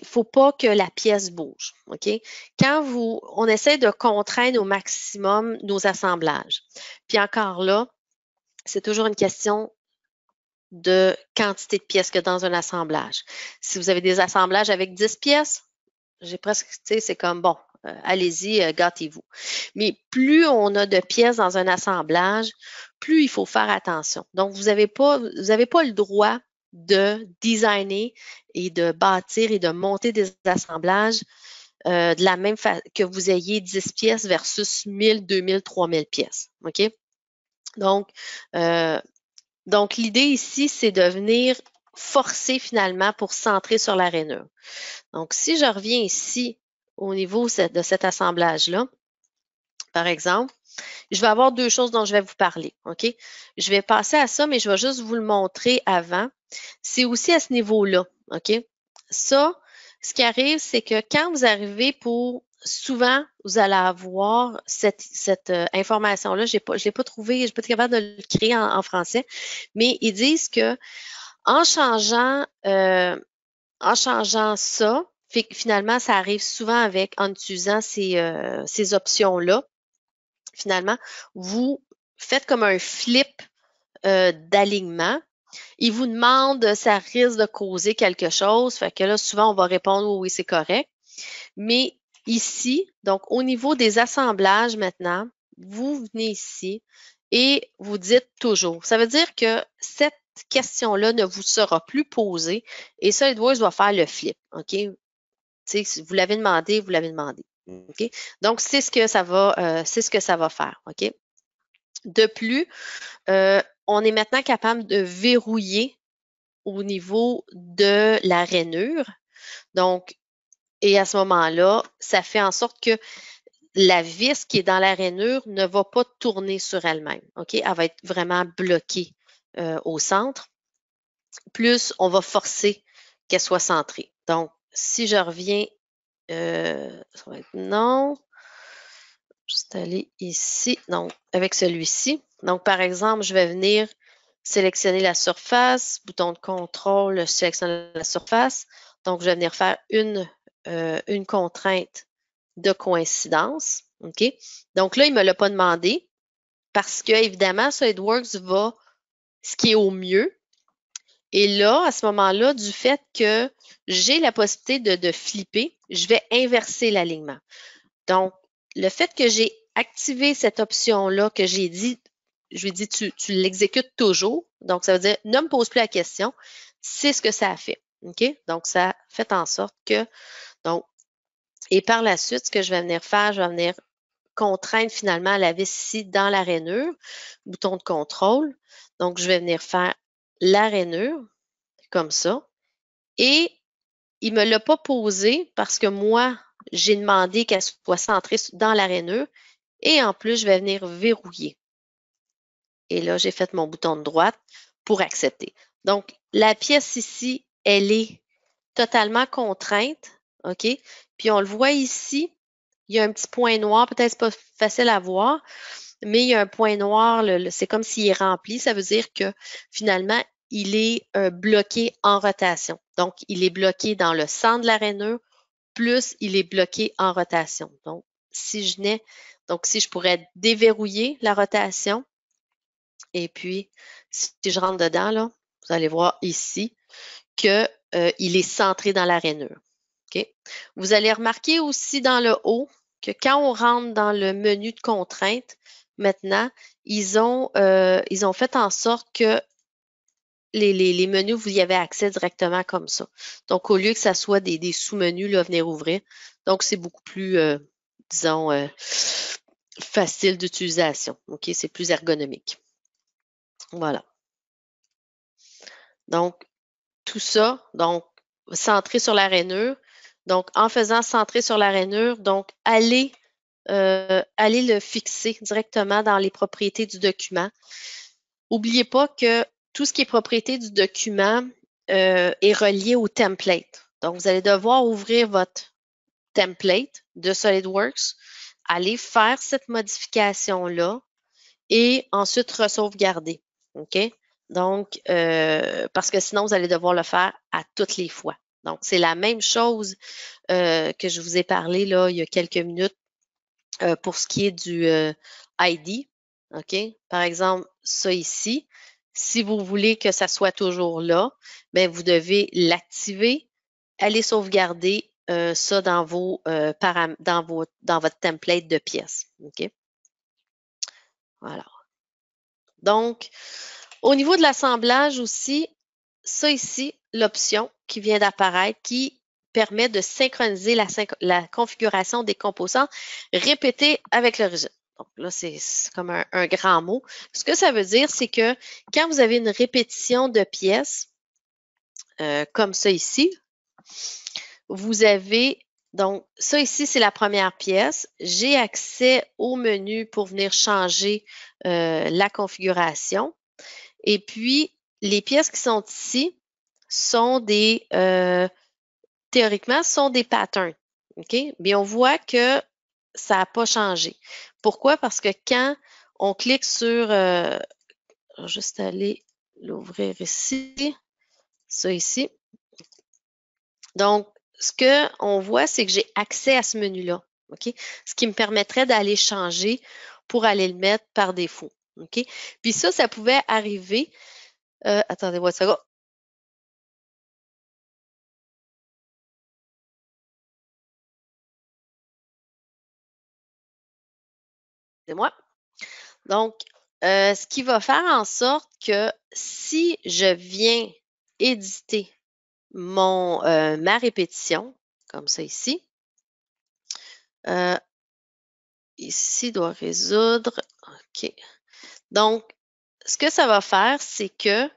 faut pas que la pièce bouge. OK? On essaie de contraindre au maximum nos assemblages. Puis encore là, c'est toujours une question de quantité de pièces que dans un assemblage. Si vous avez des assemblages avec 10 pièces, j'ai presque, c'est comme bon, allez-y, gâtez-vous. Mais plus on a de pièces dans un assemblage, plus il faut faire attention. Donc, vous n'avez pas le droit de designer et de bâtir et de monter des assemblages de la même façon que vous ayez 10 pièces versus 1000, 2000, 3000 pièces. OK? Donc, l'idée ici, c'est de venir forcer finalement pour centrer sur la rainure. Donc, si je reviens ici au niveau de cet assemblage-là, par exemple, je vais avoir 2 choses dont je vais vous parler. OK? Je vais passer à ça, mais je vais juste vous le montrer avant. C'est aussi à ce niveau-là. OK? Ça, ce qui arrive, c'est que quand vous arrivez souvent, vous allez avoir cette information-là. Je l'ai pas trouvé, je ne suis pas capable de le créer en français, mais ils disent que en changeant ça, finalement, ça arrive souvent en utilisant ces options-là. Finalement, vous faites comme un flip d'alignement. Il vous demande, ça risque de causer quelque chose. Fait que là, souvent, on va répondre oui, c'est correct. Mais ici, donc au niveau des assemblages maintenant, vous venez ici et vous dites toujours. Ça veut dire que cette question-là ne vous sera plus posée et SolidWorks va faire le flip. OK? Si vous l'avez demandé, vous l'avez demandé. OK? Donc, c'est ce que ça va faire. OK? De plus, on est maintenant capable de verrouiller au niveau de la rainure. Donc, et à ce moment-là, ça fait en sorte que la vis qui est dans la rainure ne va pas tourner sur elle-même. OK? Elle va être vraiment bloquée au centre. Plus, on va forcer qu'elle soit centrée. Donc, si je reviens, ça va être non. Juste aller ici. Donc, avec celui-ci. Donc, par exemple, je vais venir sélectionner la surface, bouton de contrôle, je sélectionne la surface. Donc, je vais venir faire une contrainte de coïncidence. OK? Donc là, il ne me l'a pas demandé parce que, évidemment, SolidWorks va ce qui est au mieux. Et là, à ce moment-là, du fait que j'ai la possibilité de flipper, je vais inverser l'alignement. Donc, le fait que j'ai activé cette option-là, que j'ai dit, je lui ai dit, tu l'exécutes toujours. Donc, ça veut dire, ne me pose plus la question. C'est ce que ça a fait. OK? Donc, ça fait en sorte que, donc, et par la suite, ce que je vais venir faire, je vais venir contraindre finalement la vis ici dans la rainure, bouton de contrôle. Donc, je vais venir faire la rainure, comme ça. Et il ne me l'a pas posé parce que moi, j'ai demandé qu'elle soit centrée dans la rainure. Et en plus, je vais venir verrouiller. Et là, j'ai fait mon bouton de droite pour accepter. Donc, la pièce ici, elle est totalement contrainte. OK? Puis on le voit ici, il y a un petit point noir, peut-être pas facile à voir, mais il y a un point noir, c'est comme s'il est rempli. Ça veut dire que finalement, il est bloqué en rotation. Donc, il est bloqué dans le centre de la rainure, plus il est bloqué en rotation. Donc, si je pourrais déverrouiller la rotation, Et puis, si je rentre dedans, là, vous allez voir ici que, il est centré dans la rainure. OK? Vous allez remarquer aussi dans le haut que quand on rentre dans le menu de contraintes, maintenant, ils ont fait en sorte que les menus, vous y avez accès directement comme ça. Donc, au lieu que ça soit des sous-menus, là, venir ouvrir. Donc, c'est beaucoup plus, disons, facile d'utilisation. OK? C'est plus ergonomique. Voilà. Donc, tout ça, donc, centré sur la rainure. Donc, en faisant centrer sur la rainure, donc, allez le fixer directement dans les propriétés du document. N'oubliez pas que tout ce qui est propriété du document est relié au template. Donc, vous allez devoir ouvrir votre template de SolidWorks, aller faire cette modification-là et ensuite resauvegarder. OK? Donc, parce que sinon, vous allez devoir le faire à toutes les fois. Donc, c'est la même chose que je vous ai parlé là, il y a quelques minutes pour ce qui est du ID. OK? Par exemple, ça ici, si vous voulez que ça soit toujours là, bien, vous devez l'activer, aller sauvegarder ça dans dans votre template de pièces. OK? Voilà. Donc, au niveau de l'assemblage aussi, ça ici, l'option qui vient d'apparaître, qui permet de synchroniser la configuration des composants répétés avec l'origine. Donc là, c'est comme un grand mot. Ce que ça veut dire, c'est que quand vous avez une répétition de pièces, comme ça ici, vous avez, donc ça ici, c'est la première pièce. J'ai accès au menu pour venir changer la configuration. Et puis, les pièces qui sont ici sont théoriquement, sont des patterns. OK? Mais on voit que ça n'a pas changé. Pourquoi? Parce que quand on clique sur, je vais juste aller l'ouvrir ici, ça ici. Donc, ce qu'on voit, c'est que j'ai accès à ce menu-là. OK? Ce qui me permettrait d'aller changer pour aller le mettre par défaut. OK? Puis ça pouvait arriver. Attendez-moi une seconde. C'est moi. Donc, ce qui va faire en sorte que si je viens éditer ma répétition, comme ça ici, ici doit résoudre. OK. Donc, ce que ça va faire, c'est que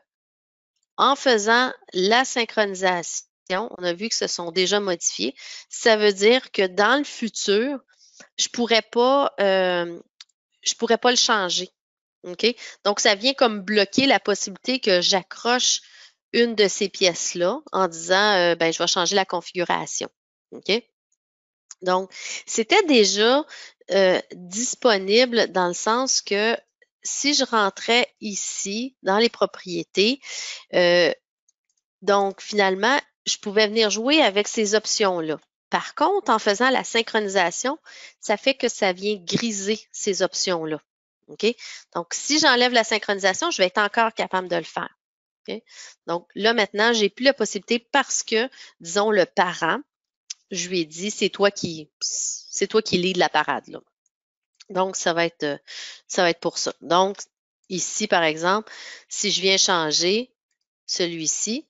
en faisant la synchronisation, on a vu que ce sont déjà modifiés. Ça veut dire que dans le futur, je pourrais pas, je pourrais pas le changer. OK? Donc, ça vient comme bloquer la possibilité que j'accroche une de ces pièces-là en disant, ben, je vais changer la configuration. OK? Donc, c'était déjà disponible dans le sens que si je rentrais ici dans les propriétés, euh, donc finalement, je pouvais venir jouer avec ces options-là. Par contre, en faisant la synchronisation, ça fait que ça vient griser ces options-là. OK? Donc, si j'enlève la synchronisation, je vais être encore capable de le faire. OK? Donc, là, maintenant, j'ai plus la possibilité parce que, disons, le parent, je lui ai dit, c'est toi qui lead la parade, là. Donc, ça va être pour ça. Donc, ici, par exemple, si je viens changer celui-ci,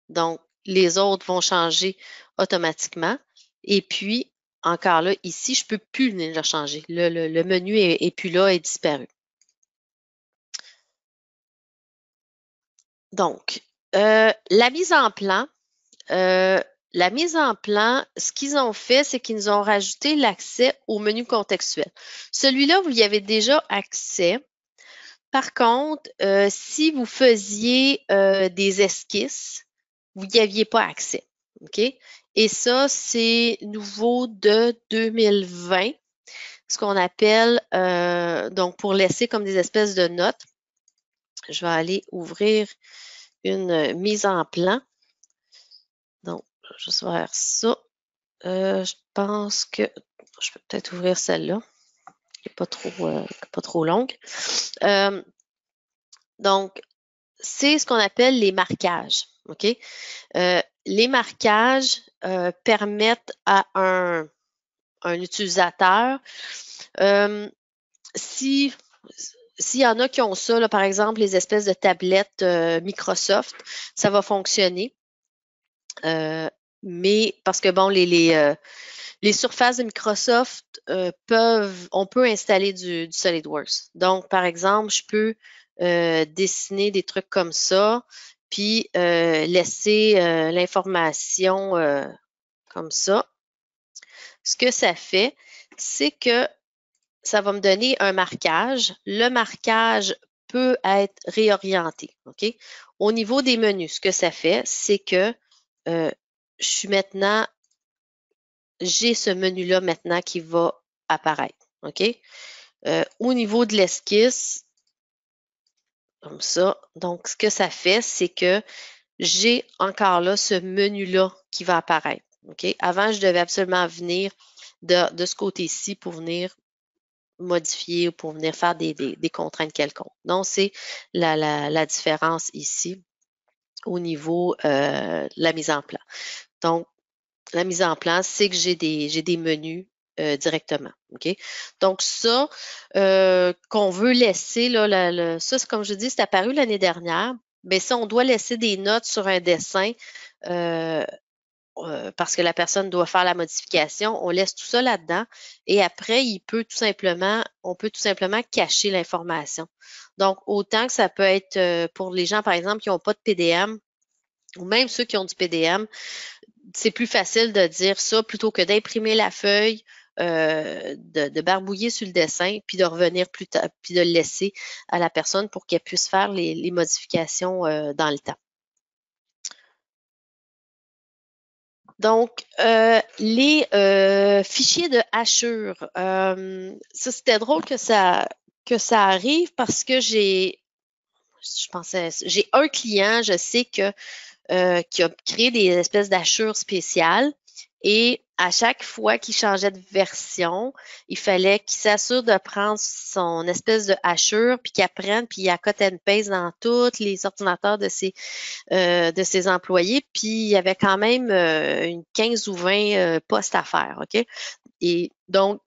donc, les autres vont changer automatiquement. Et puis, encore là, ici, je ne peux plus venir le changer. Le menu est plus là, est disparu. Donc, la mise en plan. La mise en plan, ce qu'ils ont fait, c'est qu'ils nous ont rajouté l'accès au menu contextuel. Celui-là, vous y avez déjà accès. Par contre, si vous faisiez des esquisses, vous n'y aviez pas accès. OK? Et ça, c'est nouveau de 2020, ce qu'on appelle, donc pour laisser comme des espèces de notes. Je vais aller ouvrir une mise en plan. Donc, je vais juste faire ça. Je pense que je peux peut-être ouvrir celle-là, qui n'est pas trop longue. Donc, c'est ce qu'on appelle les marquages. OK? Les marquages permettent à un utilisateur, s'il y en a qui ont ça, là, par exemple, les espèces de tablettes Microsoft, ça va fonctionner. Mais parce que bon, les surfaces de Microsoft on peut installer du SolidWorks. Donc, par exemple, je peux dessiner des trucs comme ça, puis laisser l'information comme ça. Ce que ça fait, c'est que ça va me donner un marquage. Le marquage peut être réorienté. OK? Au niveau des menus, ce que ça fait, c'est que je suis maintenant, j'ai ce menu-là maintenant qui va apparaître. OK? Au niveau de l'esquisse, comme ça, donc ce que ça fait, c'est que j'ai encore là ce menu-là qui va apparaître. OK? Avant, je devais absolument venir de ce côté-ci pour venir modifier ou pour venir faire des contraintes quelconques. Donc, c'est la différence ici au niveau de la mise en place. Donc, la mise en place, c'est que j'ai des menus directement. OK? Donc, ça, qu'on veut laisser, là, ça, comme je dis, c'est apparu l'année dernière. Mais ça, on doit laisser des notes sur un dessin parce que la personne doit faire la modification. On laisse tout ça là-dedans et après, on peut tout simplement cacher l'information. Donc, autant que ça peut être pour les gens, par exemple, qui n'ont pas de PDM ou même ceux qui ont du PDM, c'est plus facile de dire ça plutôt que d'imprimer la feuille, de barbouiller sur le dessin, puis de revenir plus tard, puis de le laisser à la personne pour qu'elle puisse faire les modifications dans le temps. Donc, les fichiers de hachure, ça c'était drôle que ça arrive parce que j'ai un client, je sais que qui a créé des espèces d'hachures spéciales. Et à chaque fois qu'il changeait de version, il fallait qu'il s'assure de prendre son espèce de hachure, puis qu'il apprenne, puis il a cut and paste dans tous les ordinateurs de ses employés. Puis il y avait quand même une 15 ou 20 postes à faire, OK? Et donc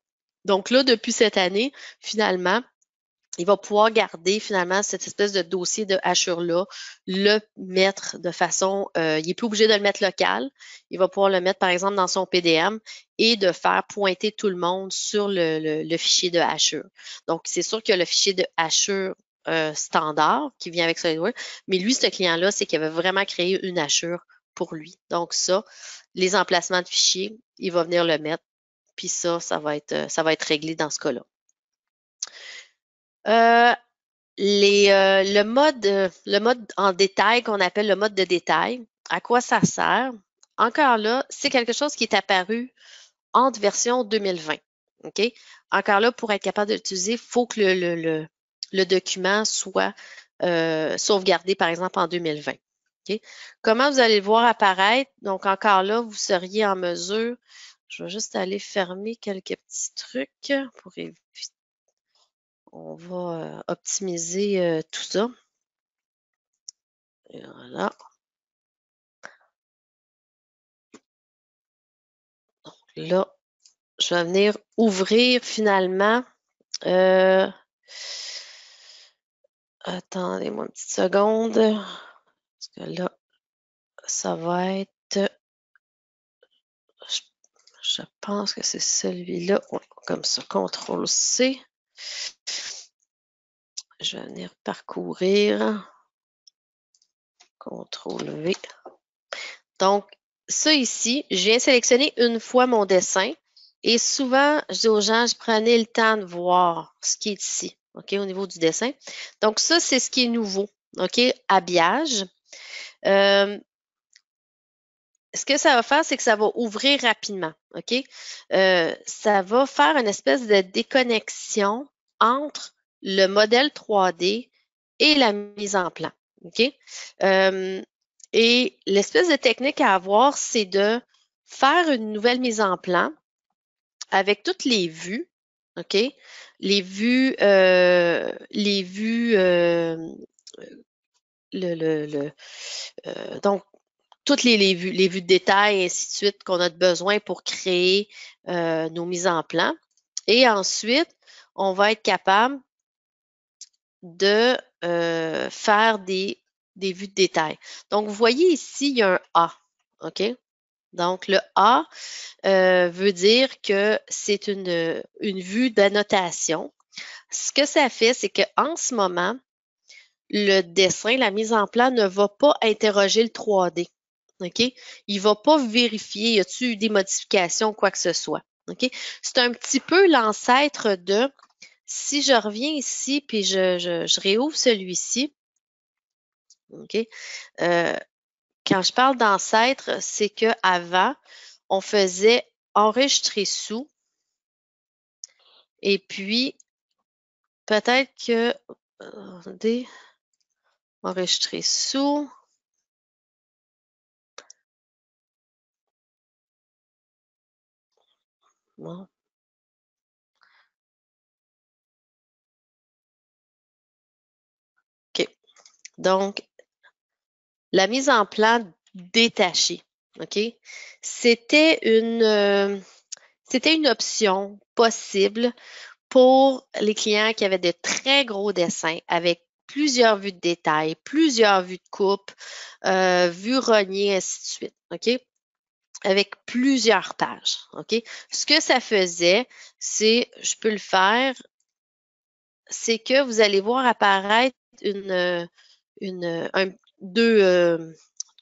là, depuis cette année, finalement, il va pouvoir garder finalement cette espèce de dossier de hachure-là, le mettre de façon, il n'est plus obligé de le mettre local. Il va pouvoir le mettre, par exemple, dans son PDM et de faire pointer tout le monde sur le fichier de hachure. Donc, c'est sûr qu'il y a le fichier de hachure standard qui vient avec SolidWorks, mais lui, ce client-là, c'est qu'il avait vraiment créé une hachure pour lui. Donc, ça, les emplacements de fichiers, il va venir le mettre, puis ça va être réglé dans ce cas-là. Le mode en détail qu'on appelle le mode de détail, à quoi ça sert? Encore là, c'est quelque chose qui est apparu entre version 2020. OK? Encore là, pour être capable de l'utiliser, il faut que le document soit sauvegardé, par exemple, en 2020. OK? Comment vous allez le voir apparaître? Donc, encore là, vous seriez en mesure, je vais juste aller fermer quelques petits trucs pour éviter. On va optimiser tout ça. Et voilà. Donc là, je vais venir ouvrir finalement. Attendez-moi une petite seconde. Parce que là, ça va être. Je pense que c'est celui-là. Ouais, comme ça, CTRL-C. Je vais venir parcourir. CTRL-V. Donc, ça ici, je viens sélectionner une fois mon dessin. Et souvent, je dis aux gens, je prenais le temps de voir ce qui est ici, OK, au niveau du dessin. Donc, ça, c'est ce qui est nouveau, OK, habillage. Ce que ça va faire, c'est que ça va ouvrir rapidement, OK? Ça va faire une espèce de déconnexion entre le modèle 3D et la mise en plan, OK? Et l'espèce de technique à avoir, c'est de faire une nouvelle mise en plan avec toutes les vues, OK? Les vues donc, toutes les vues de détail et ainsi de suite qu'on a besoin pour créer nos mises en plan. Et ensuite, on va être capable de faire des vues de détail. Donc, vous voyez ici, il y a un A. OK? Donc, le A veut dire que c'est une vue d'annotation. Ce que ça fait, c'est qu'en ce moment, le dessin, la mise en plan ne va pas interroger le 3D. OK? Il ne va pas vérifier, y a-t-il eu des modifications, quoi que ce soit. OK? C'est un petit peu l'ancêtre de, si je reviens ici, puis je réouvre celui-ci, OK? Quand je parle d'ancêtre, c'est qu'avant, on faisait enregistrer sous, et puis peut-être que, attendez, enregistrer sous, bon. OK. Donc, la mise en plan détachée, OK? C'était une option possible pour les clients qui avaient de très gros dessins avec plusieurs vues de détail, plusieurs vues de coupe, vues rognées, ainsi de suite, OK? Avec plusieurs pages, OK? Ce que ça faisait, c'est, je peux le faire, c'est que vous allez voir apparaître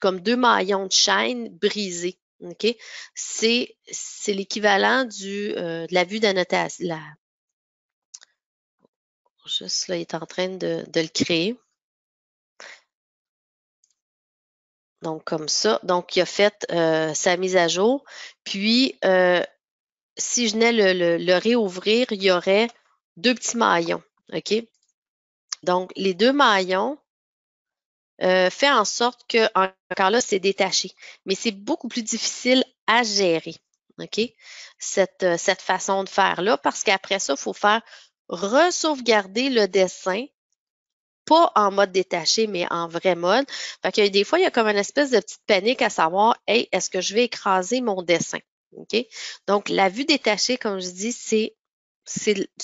comme deux maillons de chaîne brisés. OK? C'est l'équivalent de la vue d'annotation. Juste là, il est en train de le créer. Donc, comme ça. Donc, il a fait sa mise à jour. Puis, si je venais le réouvrir, il y aurait deux petits maillons. OK? Donc, les deux maillons fait en sorte que, encore là, c'est détaché. Mais c'est beaucoup plus difficile à gérer. OK? Cette façon de faire-là, parce qu'après ça, il faut faire re-sauvegarder le dessin, pas en mode détaché, mais en vrai mode. Fait que des fois, il y a comme une espèce de petite panique à savoir, hey, est-ce que je vais écraser mon dessin? OK? Donc, la vue détachée, comme je dis, c'est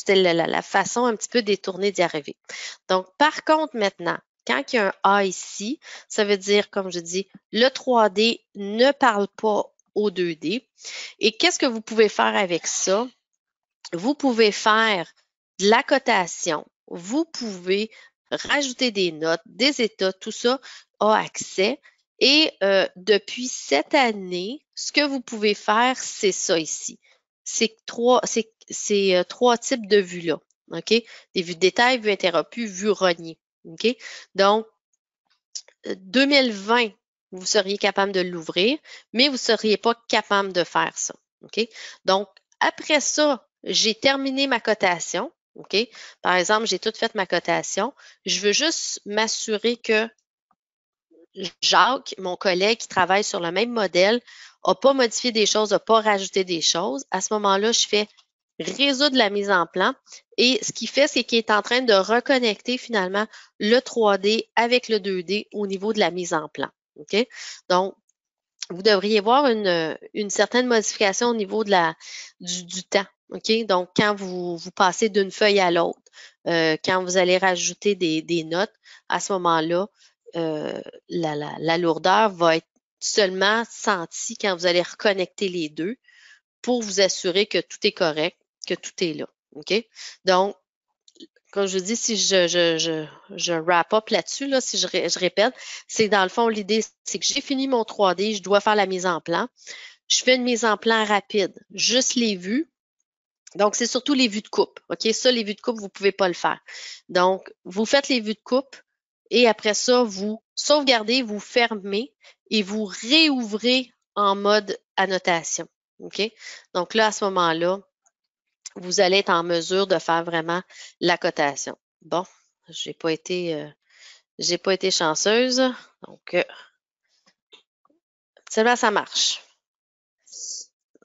la façon un petit peu détournée d'y arriver. Donc, par contre, maintenant, quand il y a un A ici, ça veut dire, comme je dis, le 3D ne parle pas au 2D. Et qu'est-ce que vous pouvez faire avec ça? Vous pouvez faire de la cotation, vous pouvez rajouter des notes, des états, tout ça a accès. Et depuis cette année, ce que vous pouvez faire, c'est ça ici. C'est trois types de vues-là. OK? Des vues de détail, vues interrompues, vues rognées. OK? Donc, 2020, vous seriez capable de l'ouvrir, mais vous ne seriez pas capable de faire ça. OK? Donc, après ça, j'ai terminé ma cotation. OK? Par exemple, j'ai tout fait ma cotation. Je veux juste m'assurer que Jacques, mon collègue qui travaille sur le même modèle, n'a pas modifié des choses, n'a pas rajouté des choses. À ce moment-là, je fais résoudre la mise en plan. Et ce qu'il fait, c'est qu'il est en train de reconnecter finalement le 3D avec le 2D au niveau de la mise en plan. OK? Donc, vous devriez voir une certaine modification au niveau du temps. OK? Donc, quand vous passez d'une feuille à l'autre, quand vous allez rajouter des notes, à ce moment-là, la lourdeur va être seulement sentie quand vous allez reconnecter les deux pour vous assurer que tout est correct, que tout est là. OK? Donc, comme je dis, si je wrap up là-dessus, là, si je répète, c'est dans le fond, l'idée, c'est que j'ai fini mon 3D, je dois faire la mise en plan. Je fais une mise en plan rapide, juste les vues. Donc, c'est surtout les vues de coupe. OK? Ça, les vues de coupe, vous ne pouvez pas le faire. Donc, vous faites les vues de coupe et après ça, vous sauvegardez, vous fermez et vous réouvrez en mode annotation. OK? Donc là, à ce moment-là, vous allez être en mesure de faire vraiment la cotation. Bon, j'ai pas été chanceuse. Donc, celle-là, ça marche.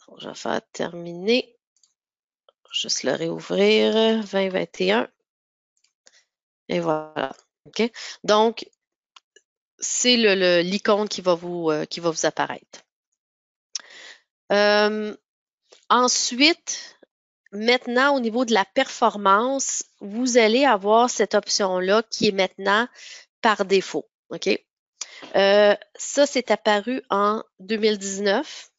Donc, je vais faire terminer. Juste le réouvrir. 2021. Et voilà. OK? Donc, c'est l'icône qui va vous apparaître. Ensuite, maintenant, au niveau de la performance, vous allez avoir cette option-là qui est maintenant par défaut. OK? Ça, c'est apparu en 2019.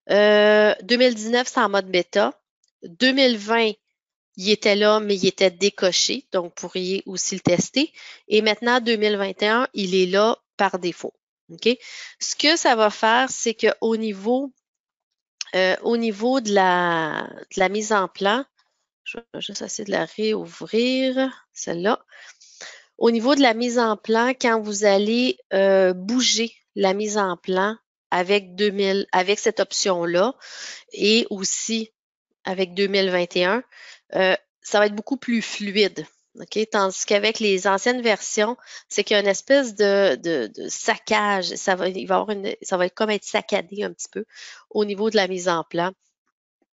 2019, c'est en mode bêta. 2020, il était là, mais il était décoché, donc vous pourriez aussi le tester. Et maintenant, 2021, il est là par défaut. OK? Ce que ça va faire, c'est qu'au niveau, de la mise en plan, je vais juste essayer de la réouvrir, celle-là. Au niveau de la mise en plan, quand vous allez bouger la mise en plan avec cette option-là et aussi avec 2021, ça va être beaucoup plus fluide. OK? Tandis qu'avec les anciennes versions, c'est qu'il y a une espèce de saccage. Ça va être comme être saccadé un petit peu au niveau de la mise en plan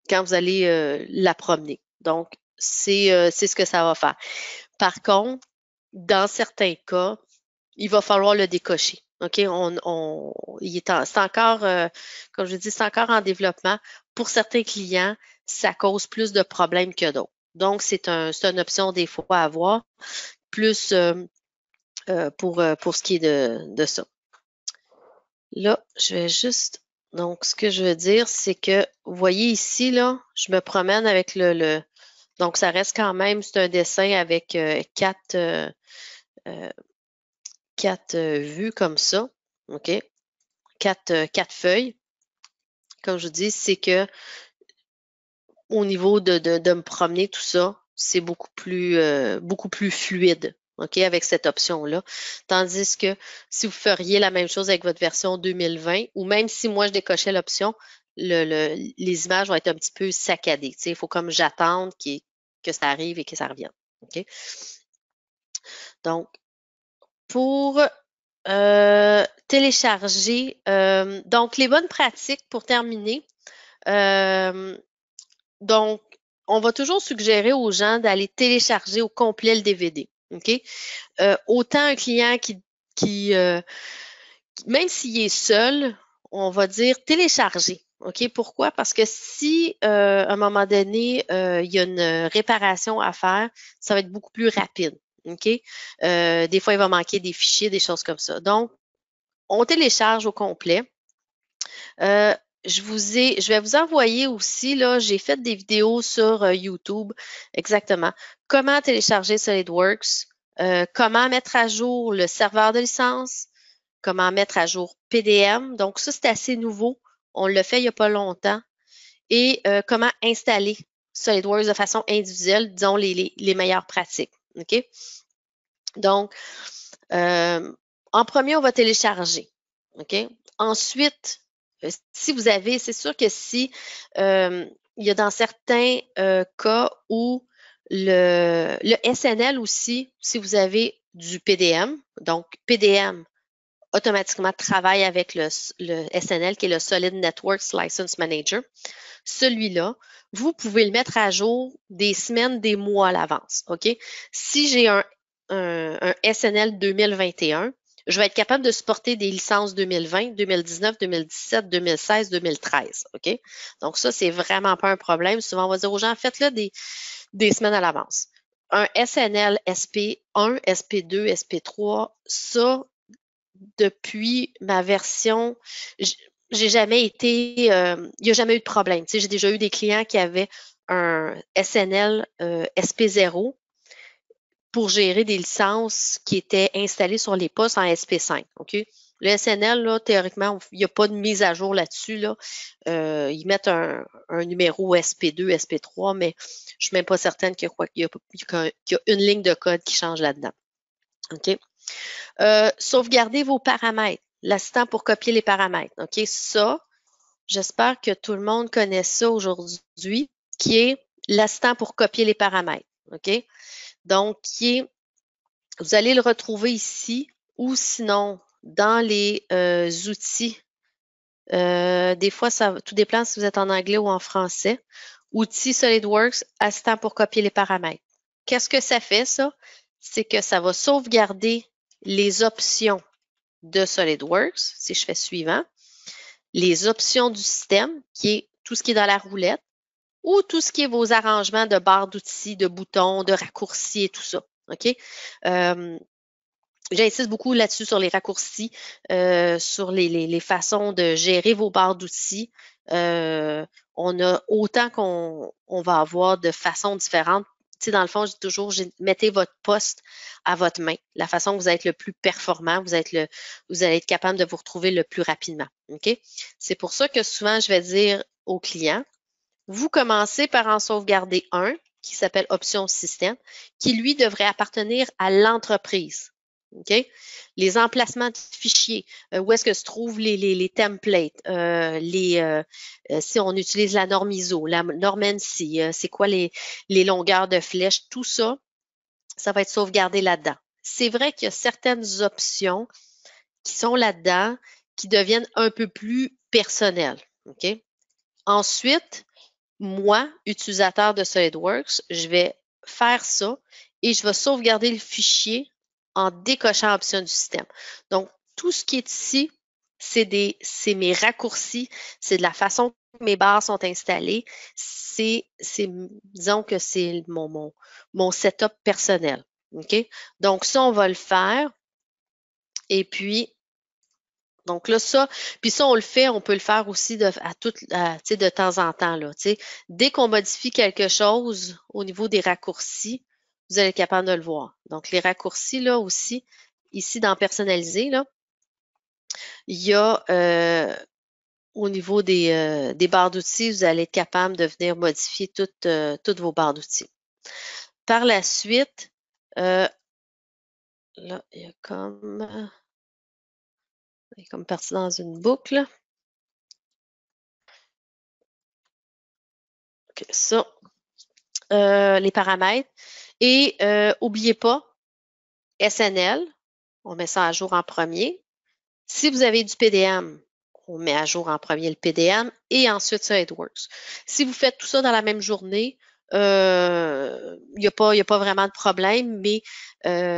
quand vous allez la promener. Donc, c'est ce que ça va faire. Par contre, dans certains cas, il va falloir le décocher. OK? C'est encore, comme je dis, c'est encore en développement. Pour certains clients, ça cause plus de problèmes que d'autres. Donc, c'est une option des fois à avoir, plus pour ce qui est de ça. Là, je vais juste. Donc, ce que je veux dire, c'est que, vous voyez ici, là, je me promène avec donc, ça reste quand même, c'est un dessin avec quatre vues comme ça. OK? Quatre feuilles. Comme je vous dis, c'est que au niveau de me promener, tout ça, c'est beaucoup plus fluide. OK, avec cette option-là. Tandis que si vous feriez la même chose avec votre version 2020, ou même si moi je décochais l'option, les images vont être un petit peu saccadées. Il faut comme j'attende que ça arrive et que ça revienne. OK? Donc, pour télécharger, donc les bonnes pratiques pour terminer. Donc, on va toujours suggérer aux gens d'aller télécharger au complet le DVD. OK? Autant un client même s'il est seul, on va dire télécharger. OK? Pourquoi? Parce que si à un moment donné, il y a une réparation à faire, ça va être beaucoup plus rapide. OK? Des fois, il va manquer des fichiers, des choses comme ça. Donc, on télécharge au complet. Je vais vous envoyer aussi, là, j'ai fait des vidéos sur YouTube, exactement. Comment télécharger SolidWorks, comment mettre à jour le serveur de licence, comment mettre à jour PDM. Donc, ça, c'est assez nouveau. On l'a fait il n'y a pas longtemps. Et comment installer SolidWorks de façon individuelle, disons les meilleures pratiques. OK? Donc, en premier, on va télécharger. OK? Ensuite, si vous avez, c'est sûr que si il y a dans certains cas où le SNL aussi, si vous avez du PDM, donc PDM automatiquement travaille avec le SNL qui est le Solid Networks License Manager. Celui-là, vous pouvez le mettre à jour des semaines, des mois à l'avance. OK? Si j'ai un SNL 2021, je vais être capable de supporter des licences 2020, 2019, 2017, 2016, 2013. OK? Donc, ça, c'est vraiment pas un problème. Souvent, on va dire aux gens, faites-le des semaines à l'avance. Un SNL SP1, SP2, SP3, ça, depuis ma version, j'ai jamais été, il n'y a jamais eu de problème. Tu sais, j'ai déjà eu des clients qui avaient un SNL SP0 pour gérer des licences qui étaient installées sur les postes en SP5. OK? Le SNL, là, théoriquement, il n'y a pas de mise à jour là-dessus. Là. Ils mettent un numéro SP2, SP3, mais je ne suis même pas certaine qu'il y a une ligne de code qui change là-dedans. OK? Sauvegardez vos paramètres. L'assistant pour copier les paramètres. OK? Ça, j'espère que tout le monde connaît ça aujourd'hui, qui est l'assistant pour copier les paramètres. OK? Donc, vous allez le retrouver ici ou sinon dans les outils. Des fois, tout dépend si vous êtes en anglais ou en français. Outils SolidWorks, assistant pour copier les paramètres. Qu'est-ce que ça fait, ça? c'est que ça va sauvegarder les options de SolidWorks, si je fais suivant, les options du système, qui est tout ce qui est dans la roulette, ou tout ce qui est vos arrangements de barres d'outils, de boutons, de raccourcis et tout ça. OK? J'insiste beaucoup là-dessus sur les raccourcis, sur les façons de gérer vos barres d'outils. On a autant qu'on va avoir de façons différentes. Tu sais, dans le fond, je dis toujours, mettez votre poste à votre main. La façon que vous allez être le plus performant, vous allez être capable de vous retrouver le plus rapidement. OK? C'est pour ça que souvent, je vais dire aux clients, vous commencez par en sauvegarder un qui s'appelle Options système, qui lui devrait appartenir à l'entreprise. OK? Les emplacements de fichiers, où est-ce que se trouvent les templates, si on utilise la norme ISO, la norme ANSI, c'est quoi les longueurs de flèches, tout ça, ça va être sauvegardé là-dedans. C'est vrai qu'il y a certaines options qui sont là-dedans qui deviennent un peu plus personnelles. OK? Ensuite, moi, utilisateur de SolidWorks, je vais faire ça et je vais sauvegarder le fichier en décochant Options du système. Donc, tout ce qui est ici, c'est mes raccourcis, c'est de la façon que mes barres sont installées, disons que c'est mon setup personnel. OK? Donc, ça, on va le faire. Et puis, donc là, puis ça, on peut le faire aussi de temps en temps. Là, dès qu'on modifie quelque chose au niveau des raccourcis, vous allez être capable de le voir. Donc, les raccourcis, là aussi, ici dans Personnaliser, là, il y a au niveau des barres d'outils, vous allez être capable de venir modifier toutes vos barres d'outils. Par la suite, là, il y a comme parti dans une boucle. OK, ça, les paramètres. Et n'oubliez pas, SNL, on met ça à jour en premier. Si vous avez du PDM, on met à jour en premier le PDM et ensuite SolidWorks. Si vous faites tout ça dans la même journée, il n'y a pas vraiment de problème, mais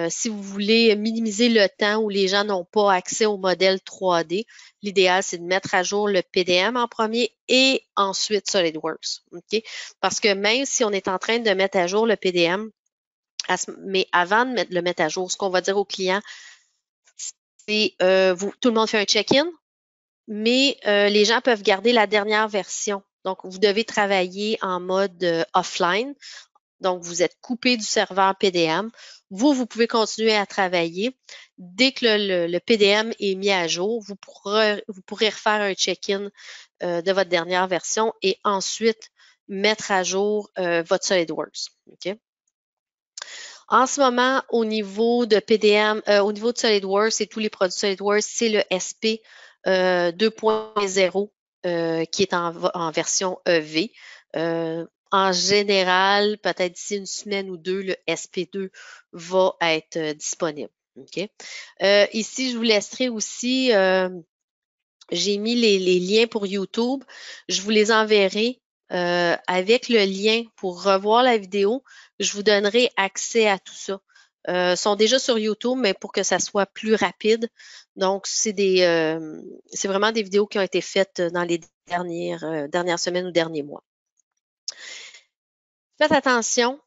si vous voulez minimiser le temps où les gens n'ont pas accès au modèle 3D, l'idéal, c'est de mettre à jour le PDM en premier et ensuite SolidWorks. OK? Parce que même si on est en train de mettre à jour le PDM, mais avant de le mettre à jour, ce qu'on va dire aux clients, c'est tout le monde fait un check-in, mais les gens peuvent garder la dernière version. Donc, vous devez travailler en mode offline. Donc, vous êtes coupé du serveur PDM. Vous pouvez continuer à travailler. Dès que le PDM est mis à jour, vous pourrez refaire un check-in de votre dernière version et ensuite mettre à jour votre SolidWorks. OK? En ce moment, au niveau de PDM, au niveau de SolidWorks et tous les produits SolidWorks, c'est le SP 2.0 qui est en version EV. En général, peut-être d'ici une semaine ou deux, le SP2 va être disponible. Okay? Ici, je vous laisserai aussi, j'ai mis les liens pour YouTube. Je vous les enverrai avec le lien pour revoir la vidéo. Je vous donnerai accès à tout ça. Sont déjà sur YouTube, mais pour que ça soit plus rapide. Donc, c'est vraiment des vidéos qui ont été faites dans les dernières semaines ou derniers mois. Faites attention.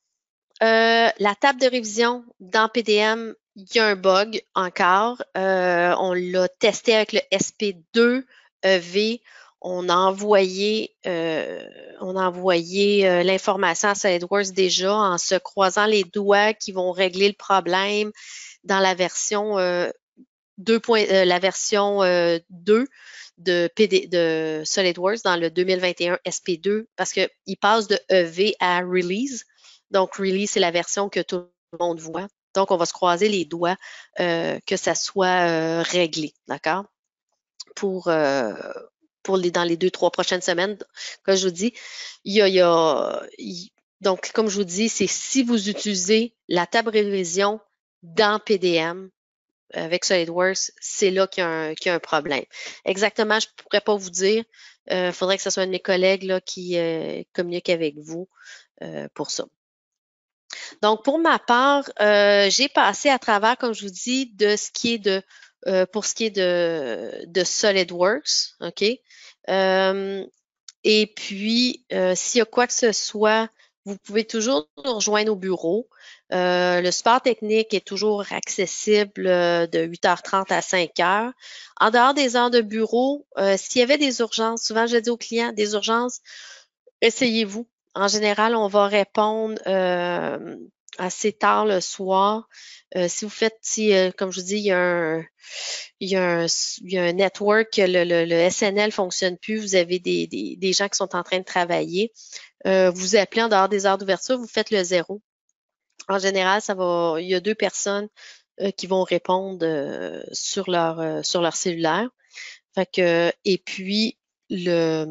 La table de révision dans PDM, il y a un bug encore. On l'a testé avec le SP2 EV. On a envoyé l'information à SolidWorks déjà en se croisant les doigts qui vont régler le problème dans la version 2 de SolidWorks dans le 2021 SP2 parce qu'il passe de EV à Release. Donc, Release, c'est la version que tout le monde voit. Donc, on va se croiser les doigts que ça soit réglé, d'accord? Dans les 2-3 prochaines semaines, comme je vous dis, donc, comme je vous dis, c'est si vous utilisez la table révision dans PDM, avec SolidWorks, c'est là qu'il y a un problème. Exactement, je ne pourrais pas vous dire. Il faudrait que ce soit un de mes collègues là, qui communique avec vous pour ça. Donc, pour ma part, j'ai passé à travers, comme je vous dis, de ce qui est pour ce qui est de SolidWorks, OK? Euh, et puis, s'il y a quoi que ce soit, vous pouvez toujours nous rejoindre au bureau. Le support technique est toujours accessible de 8h30 à 5h. En dehors des heures de bureau, s'il y avait des urgences, souvent je dis aux clients, des urgences, essayez-vous. En général, on va répondre assez tard le soir. Si vous faites, comme je vous dis, il y a un, il y a un network, le SNL fonctionne plus, vous avez des gens qui sont en train de travailler. Vous appelez en dehors des heures d'ouverture, vous faites le zéro. En général, il y a deux personnes qui vont répondre sur leur cellulaire. Fait que, et puis, le,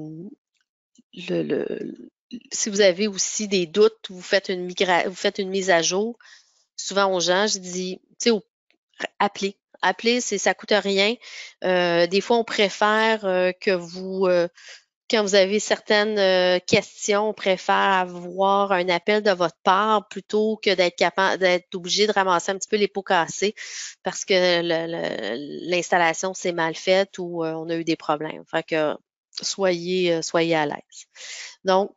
le, le- si vous avez aussi des doutes, vous faites une mise à jour. Souvent aux gens, je dis, tu sais, appelez. Appelez, ça coûte rien. Des fois, on préfère quand vous avez certaines questions, on préfère avoir un appel de votre part plutôt que d'être obligé de ramasser un petit peu les pots cassés parce que l'installation s'est mal faite ou on a eu des problèmes. Fait que soyez à l'aise. Donc,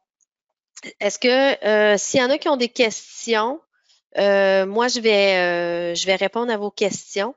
est-ce que s'il y en a qui ont des questions, moi je vais répondre à vos questions.